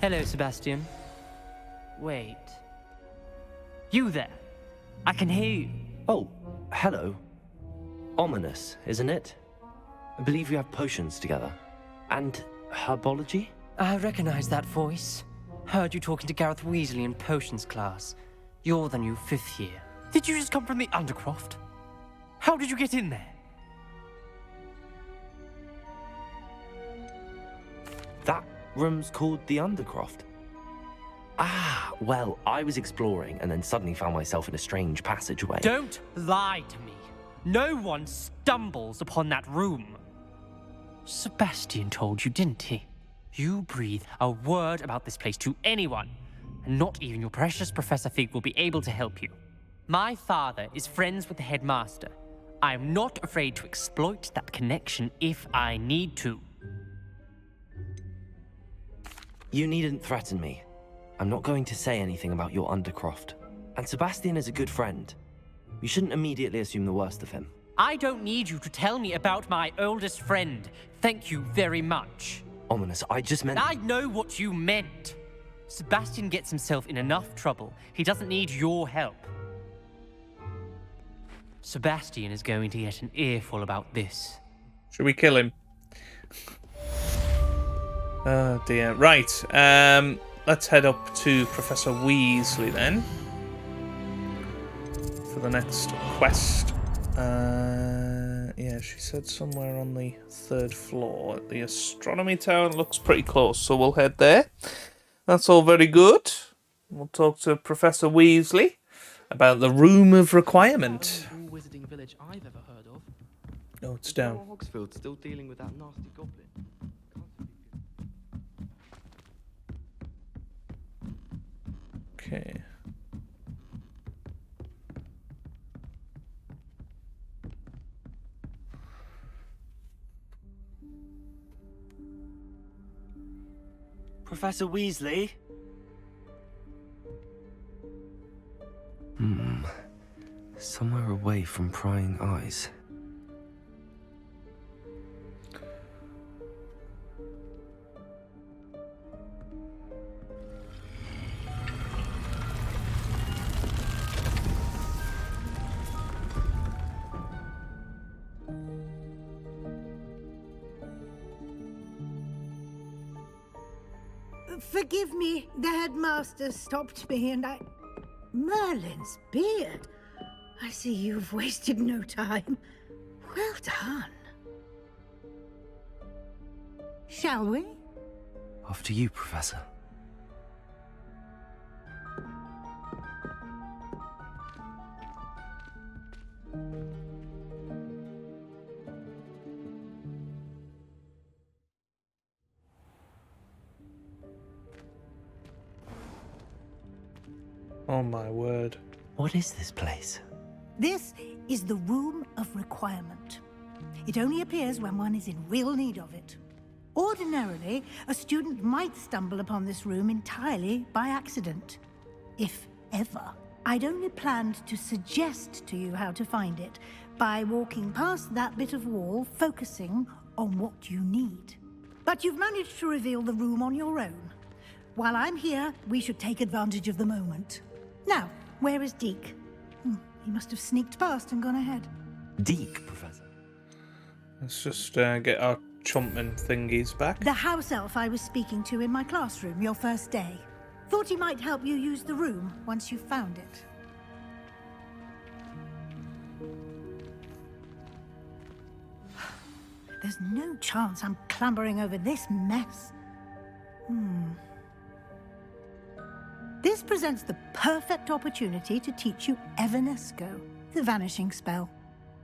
Hello, Sebastian. Wait. You there? I can hear you. Oh, hello. Ominous, isn't it? I believe we have potions together. And herbology? I recognize that voice. Heard you talking to Gareth Weasley in potions class. You're the new 5th year. Did you just come from the Undercroft? How did you get in there? That room's called the Undercroft. Ah, well, I was exploring and then suddenly found myself in a strange passageway. Don't lie to me. No one stumbles upon that room. Sebastian told you, didn't he? You breathe a word about this place to anyone, and not even your precious Professor Fig will be able to help you. My father is friends with the headmaster. I am not afraid to exploit that connection if I need to. You needn't threaten me. I'm not going to say anything about your Undercroft. And Sebastian is a good friend. You shouldn't immediately assume the worst of him. I don't need you to tell me about my oldest friend. Thank you very much. Ominous, I just meant... I know what you meant. Sebastian gets himself in enough trouble. He doesn't need your help. Sebastian is going to get an earful about this. Should we kill him? Oh dear. Right. Let's head up to Professor Weasley then. the next quest. Yeah, she said somewhere on the 3rd floor at the astronomy tower. It looks pretty close, so we'll head there. That's all very good. We'll talk to Professor Weasley about the Room of Requirement. Wizarding village I've ever heard of. Oh, it's down. Hogsfield still dealing with that nasty goblin. Okay. Professor Weasley? Somewhere away from prying eyes. Forgive me, the headmaster stopped me and I... Merlin's beard. I see you've wasted no time. Well done. Shall we? After you, Professor. Oh my word. What is this place? This is the Room of Requirement. It only appears when one is in real need of it. Ordinarily, a student might stumble upon this room entirely by accident. If ever. I'd only planned to suggest to you how to find it by walking past that bit of wall, focusing on what you need. But you've managed to reveal the room on your own. While I'm here, we should take advantage of the moment. Now, where is Deke? He must have sneaked past and gone ahead. Deke, Professor. Let's just get our chumpman thingies back. The house elf I was speaking to in my classroom your first day. Thought he might help you use the room once you've found it. There's no chance I'm clambering over this mess. This presents the perfect opportunity to teach you Evanesco, the vanishing spell.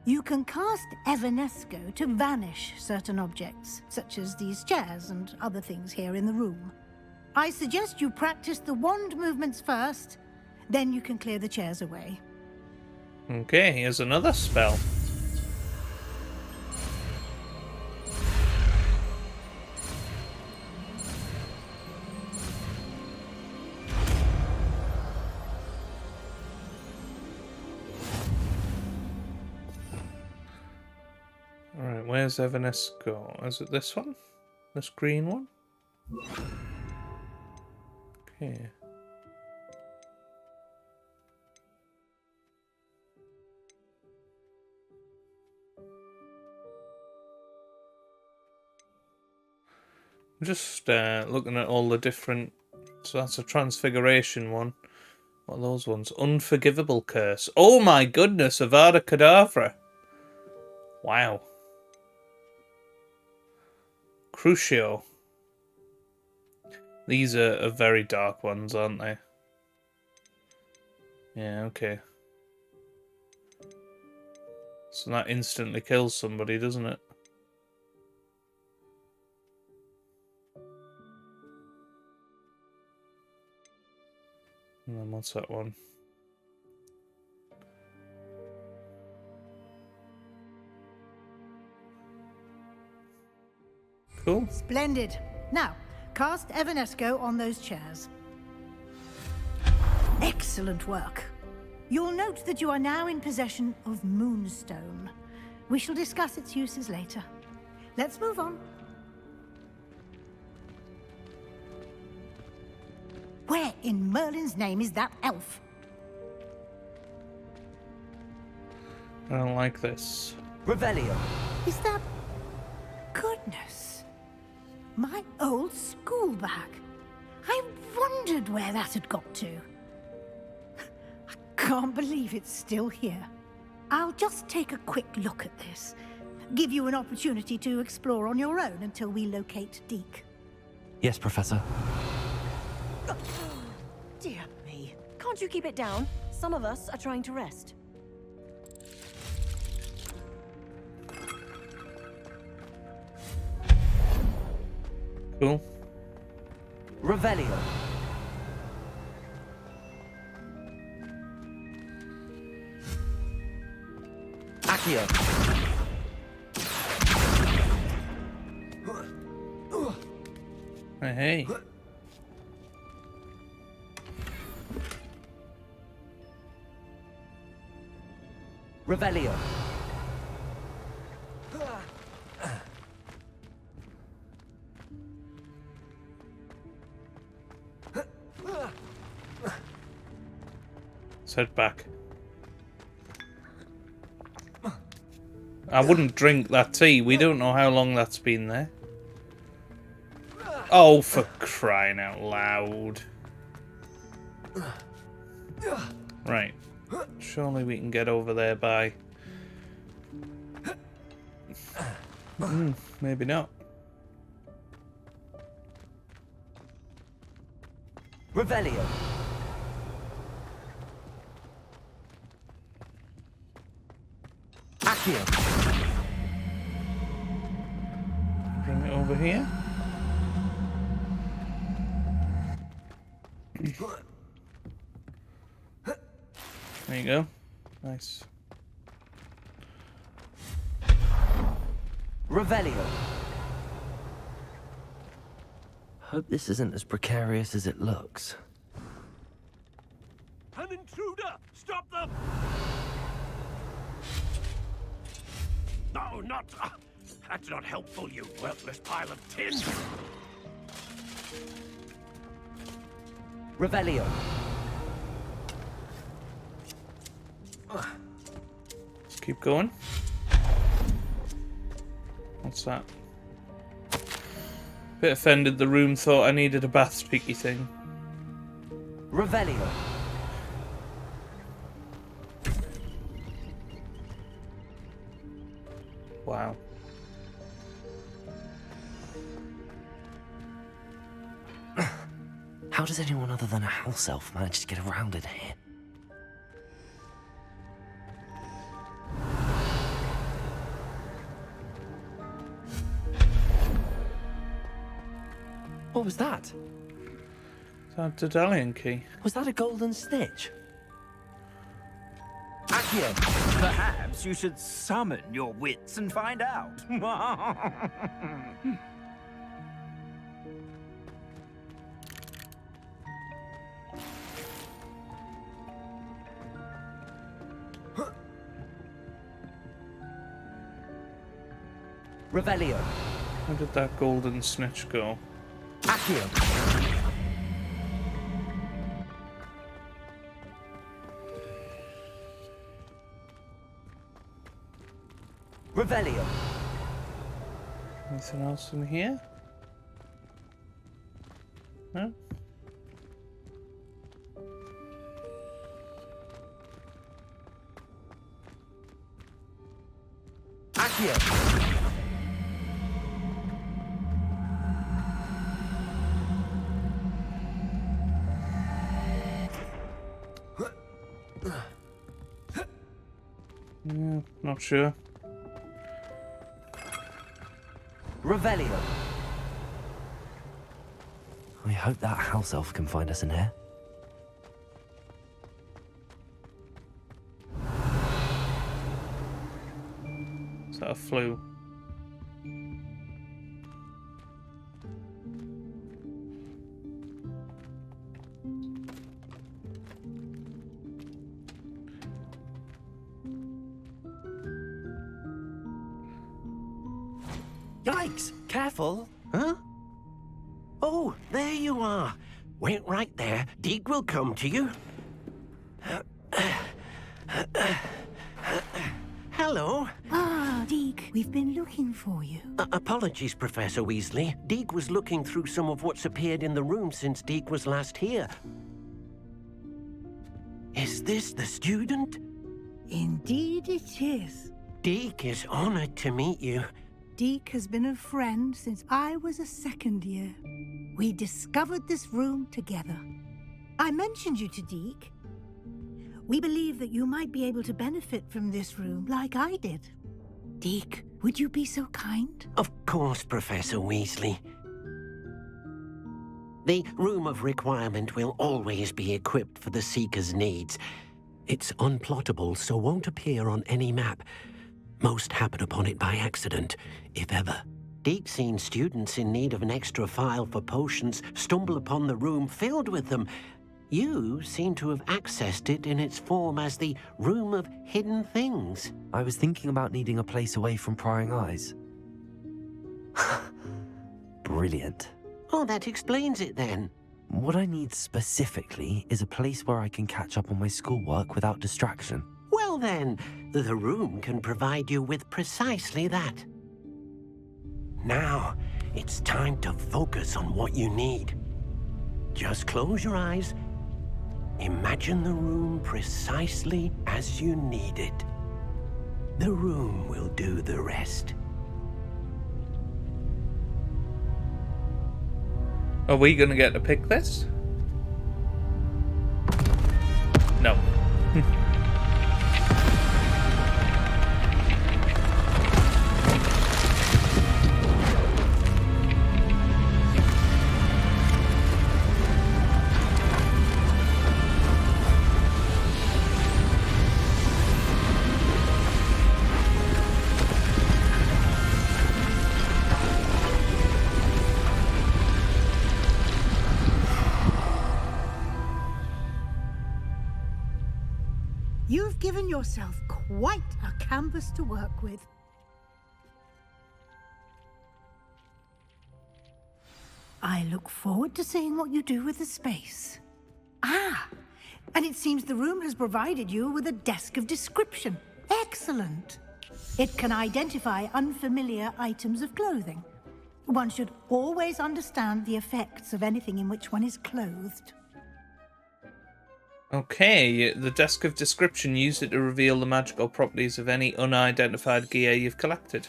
You can cast Evanesco to vanish certain objects, such as these chairs and other things here in the room. I suggest you practice the wand movements first, then you can clear the chairs away. Okay, here's another spell. Alright, where's Evanesco? Is it this one? This green one? Okay. I'm just looking at all the different... So that's a transfiguration one. What are those ones? Unforgivable curse. Oh my goodness, Avada Kedavra. Wow. Crucio. These are very dark ones, aren't they? Yeah, okay. So that instantly kills somebody, doesn't it? And then what's that one? Cool. Splendid. Now, cast Evanesco on those chairs. Excellent work. You'll note that you are now in possession of Moonstone. We shall discuss its uses later. Let's move on. Where in Merlin's name is that elf? I don't like this. Revelio. Is that... Goodness. My old school bag. I wondered where that had got to. I Can't believe it's still here. I'll just take a quick look at this. Give you an opportunity to explore on your own until we locate Deke. Yes, Professor. Dear me. Can't you keep it down? Some of us are trying to rest. Cool. Revelio. Accio. Hey. Revelio. Let's head back. I wouldn't drink that tea. We don't know how long that's been there. Oh, for crying out loud. Right. Surely we can get over there by... maybe not. Revelio. Accio. Bring it over here. There you go. Nice. Revelio. Hope this isn't as precarious as it looks. An intruder! Stop them! No, not... that's not helpful, you worthless pile of tin! Revelio. Let's keep going. What's that? Bit offended the room thought I needed a bath speaky thing. Revelio. Wow. How does anyone other than a house elf manage to get around in here? What was that? Is that a Daedalian key? Was that a golden snitch? Accio. Perhaps you should summon your wits and find out. Revelio. Where did that golden snitch go? Accio. Revelio. Anything else in here? No? Accio. Yeah, not sure. Revelio. I hope that house elf can find us in here. Is that a flu? Yikes! Careful! Huh? Oh, there you are. Wait right there. Deke will come to you. Hello. Ah, Deke, we've been looking for you. Apologies, Professor Weasley. Deke was looking through some of what's appeared in the room since Deke was last here. Is this the student? Indeed it is. Deek is honored to meet you. Deek has been a friend since I was a second year. We discovered this room together. I mentioned you to Deek. We believe that you might be able to benefit from this room like I did. Deek, would you be so kind? Of course, Professor Weasley. The Room of Requirement will always be equipped for the Seeker's needs. It's unplottable, so won't appear on any map. Most happen upon it by accident, if ever. Deek's seen students in need of an extra file for potions stumble upon the room filled with them. You seem to have accessed it in its form as the Room of Hidden Things. I was thinking about needing a place away from prying eyes. Brilliant. Oh, that explains it then. What I need specifically is a place where I can catch up on my schoolwork without distraction. Well then, the room can provide you with precisely that. Now, it's time to focus on what you need. Just close your eyes. Imagine the room precisely as you need it. The room will do the rest. Are we going to get to pick this? No. You've given yourself quite a canvas to work with. I look forward to seeing what you do with the space. Ah, and it seems the room has provided you with a desk of description. Excellent. It can identify unfamiliar items of clothing. One should always understand the effects of anything in which one is clothed. Okay, the desk of description, use it to reveal the magical properties of any unidentified gear you've collected.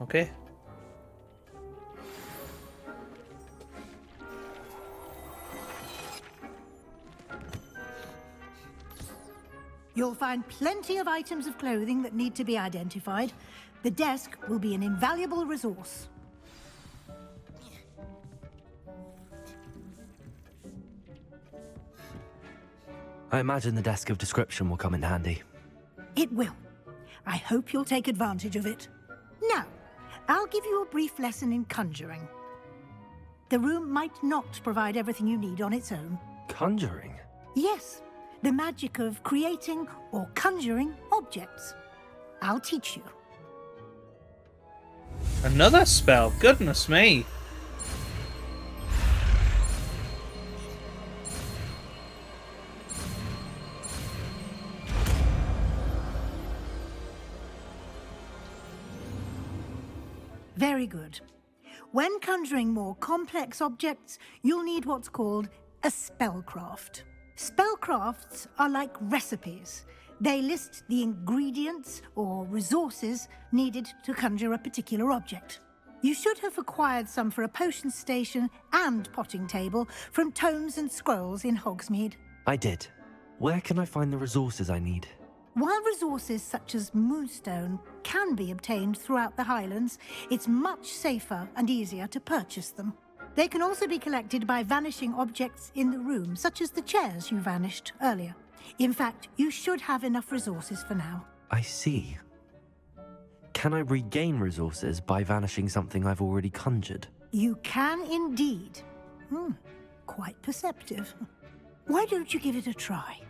Okay. You'll find plenty of items of clothing that need to be identified. The desk will be an invaluable resource. I imagine the desk of description will come in handy. It will. I hope you'll take advantage of it. Now, I'll give you a brief lesson in conjuring. The room might not provide everything you need on its own. Conjuring? Yes, the magic of creating or conjuring objects. I'll teach you. Another spell, goodness me. Very good. When conjuring more complex objects, you'll need what's called a spellcraft. Spellcrafts are like recipes. They list the ingredients or resources needed to conjure a particular object. You should have acquired some for a potion station and potting table from tomes and scrolls in Hogsmeade. I did. Where can I find the resources I need? While resources such as moonstone can be obtained throughout the Highlands, it's much safer and easier to purchase them. They can also be collected by vanishing objects in the room, such as the chairs you vanished earlier. In fact, you should have enough resources for now. I see. Can I regain resources by vanishing something I've already conjured? You can indeed. Quite perceptive. Why don't you give it a try?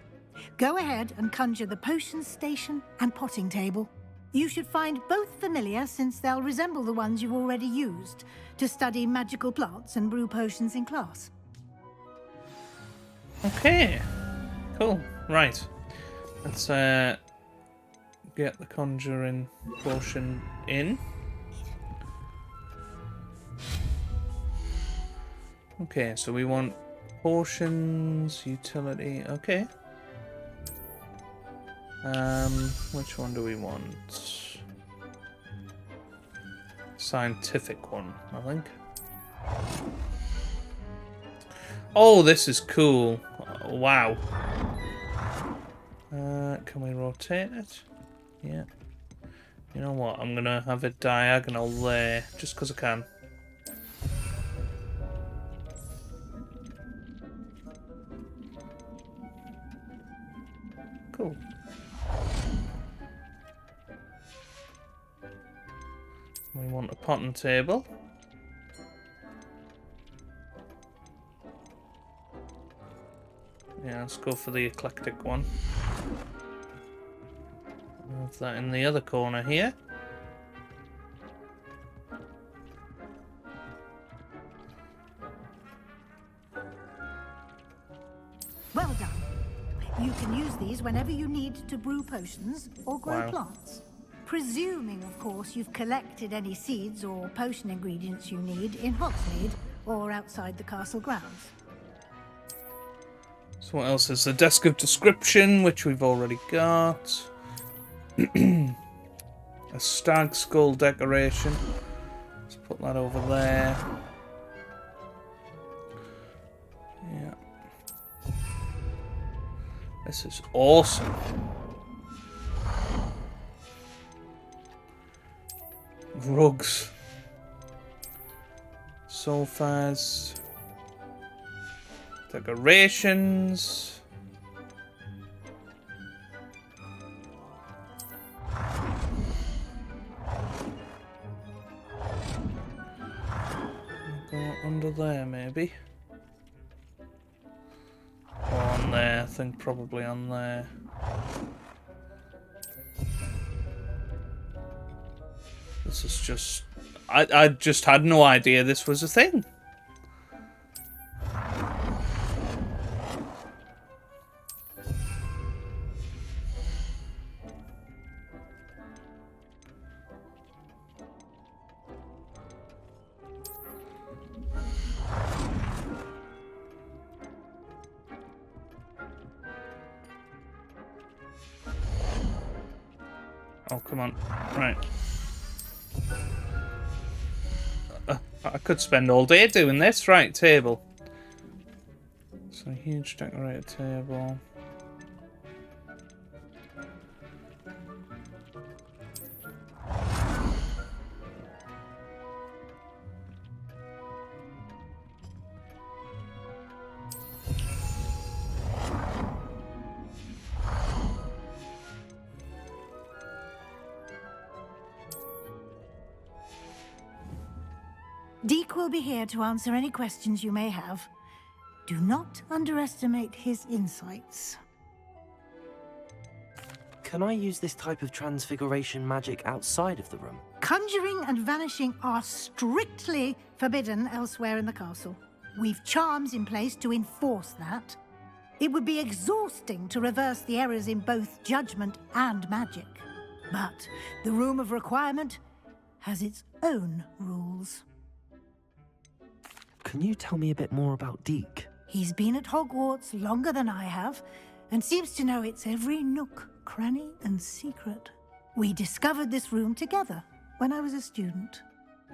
Go ahead and conjure the potion station and potting table. You should find both familiar, since they'll resemble the ones you've already used to study magical plants and brew potions in class. Okay, cool. Right, let's get the conjuring potion in. Okay, so we want potions, utility. Okay. Which one do we want? Scientific one, I think. Oh, this is cool. Oh, wow. Can we rotate it? Yeah. You know what? I'm gonna have it diagonal there, just because I can. Cool. We want a pot and table. Yeah, let's go for the eclectic one. Have that in the other corner here. Well done. You can use these whenever you need to brew potions or grow plants. Presuming, of course, you've collected any seeds or potion ingredients you need in Hogsmeade or outside the castle grounds. So what else is the desk of description, which we've already got. A stag skull decoration. Let's put that over there. Yeah. This is awesome. Rugs. Sofas. Decorations. Go under there, maybe. Or on there, I think probably on there. This is just... I just had no idea this was a thing. Oh, come on. Right. I could spend all day doing this. Right, table. So, huge decorated table. Deke will be here to answer any questions you may have. Do not underestimate his insights. Can I use this type of transfiguration magic outside of the room? Conjuring and vanishing are strictly forbidden elsewhere in the castle. We've charms in place to enforce that. It would be exhausting to reverse the errors in both judgment and magic. But the Room of Requirement has its own rules. Can you tell me a bit more about Deke? He's been at Hogwarts longer than I have, and seems to know its every nook, cranny, and secret. We discovered this room together when I was a student.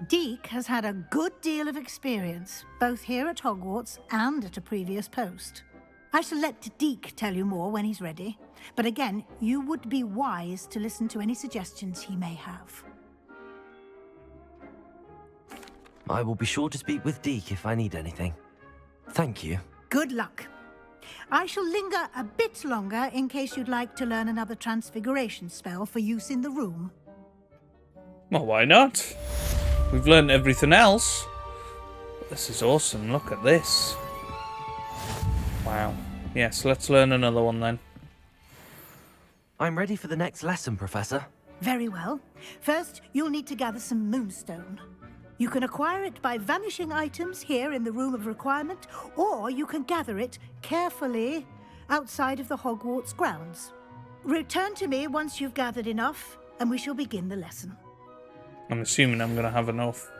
Deke has had a good deal of experience, both here at Hogwarts and at a previous post. I shall let Deke tell you more when he's ready, but again, you would be wise to listen to any suggestions he may have. I will be sure to speak with Deke if I need anything. Thank you. Good luck. I shall linger a bit longer in case you'd like to learn another transfiguration spell for use in the room. Well, why not? We've learned everything else. This is awesome. Look at this. Wow. Yes, let's learn another one then. I'm ready for the next lesson, Professor. Very well. First, you'll need to gather some moonstone. You can acquire it by vanishing items here in the Room of Requirement, or you can gather it carefully outside of the Hogwarts grounds. Return to me once you've gathered enough, and we shall begin the lesson. I'm assuming I'm going to have enough.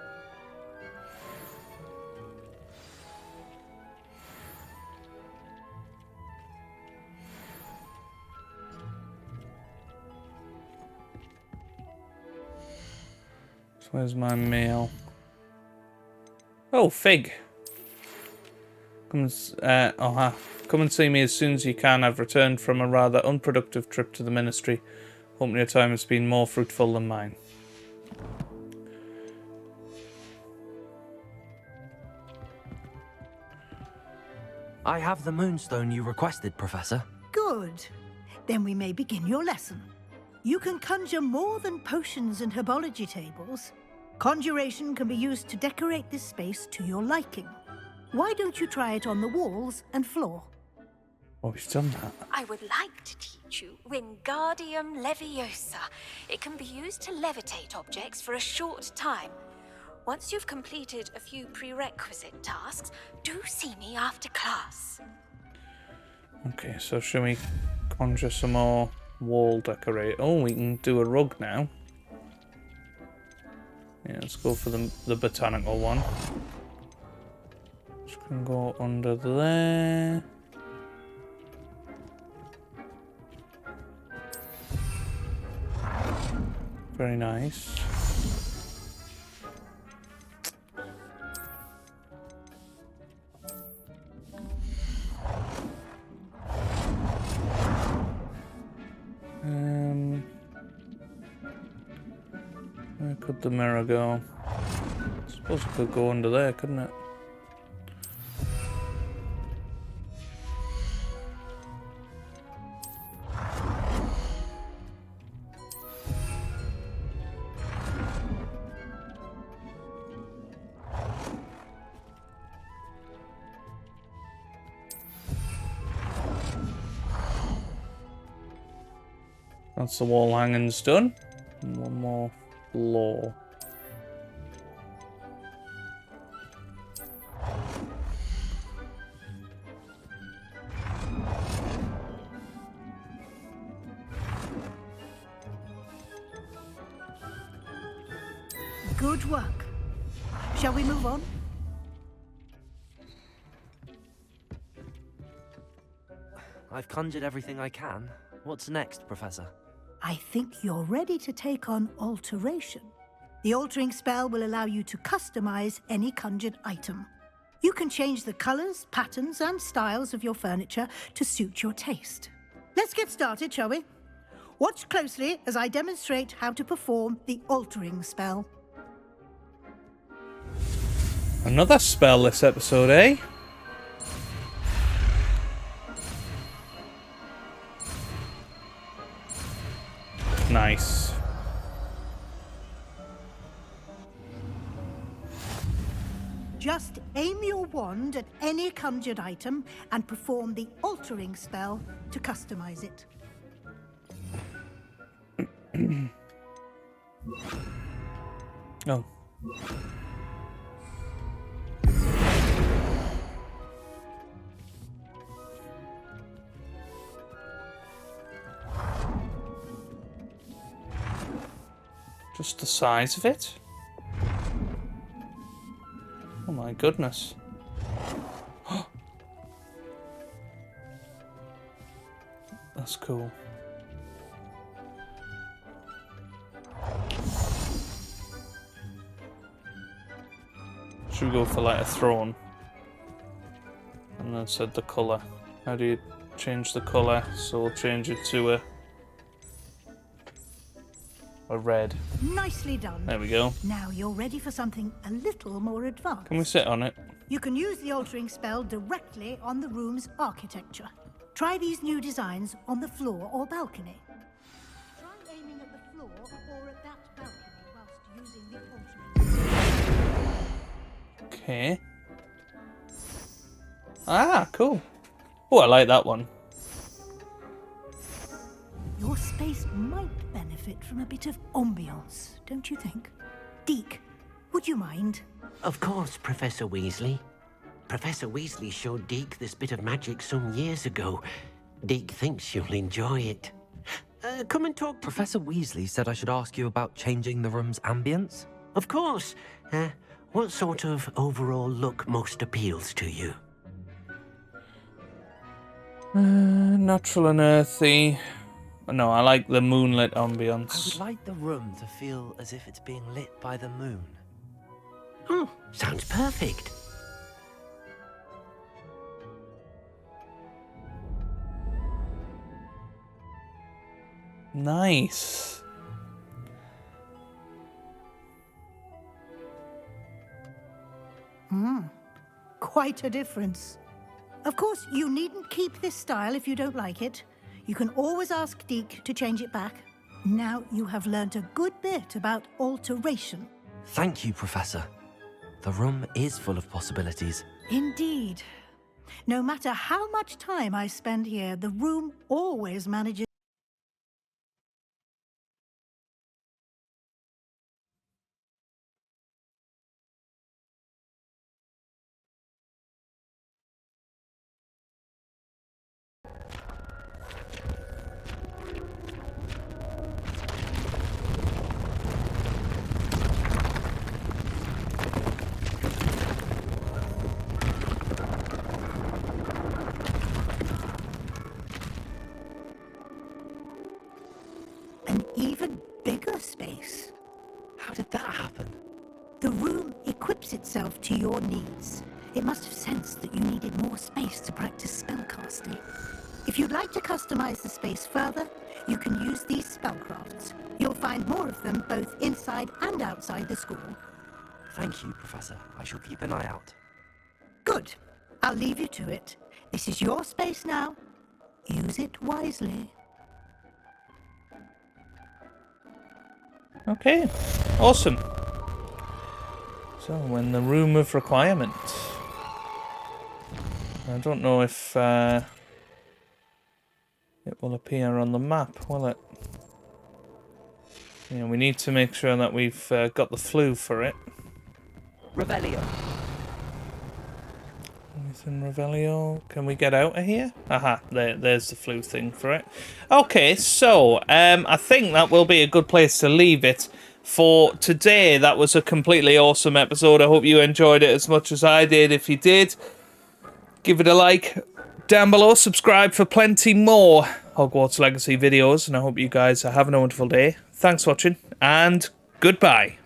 Where's my mail? Oh, Fig. Come and see me as soon as you can. I've returned from a rather unproductive trip to the ministry. Hoping your time has been more fruitful than mine. I have the moonstone you requested, Professor. Good. Then we may begin your lesson. You can conjure more than potions and herbology tables. Conjuration can be used to decorate this space to your liking. Why don't you try it on the walls and floor? Oh, we've done that. I would like to teach you Wingardium Leviosa. It can be used to levitate objects for a short time. Once you've completed a few prerequisite tasks, do see me after class. Okay, so should we conjure some more wall decorate? Oh, we can do a rug now. Yeah, let's go for the botanical one. Just gonna go under there. Very nice. Where could the mirror go? I suppose it could go under there, couldn't it? That's the wall hangings done. And one more floor. Good work. Shall we move on? I've conjured everything I can. What's next, Professor? I think you're ready to take on alteration. The altering spell will allow you to customize any conjured item. You can change the colors, patterns, and styles of your furniture to suit your taste. Let's get started, shall we? Watch closely as I demonstrate how to perform the altering spell. Another spell this episode, eh? Nice. Just aim your wand at any conjured item and perform the altering spell to customize it. Oh. Just the size of it? Oh my goodness. That's cool. Should we go for like a throne? And then said the colour. How do you change the colour? So we'll change it to a red. Nicely done. There we go. Now you're ready for something a little more advanced. Can we sit on it? You can use the altering spell directly on the room's architecture. Try these new designs on the floor or balcony. Try aiming at the floor or at that balcony whilst using the altering. Okay. Ah, cool. Oh, I like that one. Your space might benefit from a bit of ambiance, don't you think? Deke, would you mind? Of course, Professor Weasley. Professor Weasley showed Deke this bit of magic some years ago. Deke thinks you'll enjoy it. Come and talk. Professor Weasley said I should ask you about changing the room's ambience. Of course. What sort of overall look most appeals to you? Natural and earthy. No, I like the moonlit ambience. I would like the room to feel as if it's being lit by the moon. Sounds perfect. Nice. Quite a difference. Of course, you needn't keep this style if you don't like it. You can always ask Deke to change it back. Now you have learnt a good bit about alteration. Thank you, Professor. The room is full of possibilities. Indeed. No matter how much time I spend here, the room always manages. An even bigger space. How did that happen? The room equips itself to your needs. It must have sensed that you needed more space to practice spellcasting. If you'd like to customize the space further, you can use these spellcrafts. You'll find more of them both inside and outside the school. Thank you, Professor. I shall keep an eye out. Good. I'll leave you to it. This is your space now. Use it wisely. Okay, awesome. So, in the room of requirement. I don't know if it will appear on the map, will it? Yeah, we need to make sure that we've got the flue for it. Revelio. Anything Revelio? Can we get out of here? Aha, there's the flue thing for it. Okay, so I think that will be a good place to leave it for today. That was a completely awesome episode. I hope you enjoyed it as much as I did. If you did, give it a like down below. Subscribe for plenty more Hogwarts Legacy videos. And I hope you guys are having a wonderful day. Thanks for watching, and goodbye.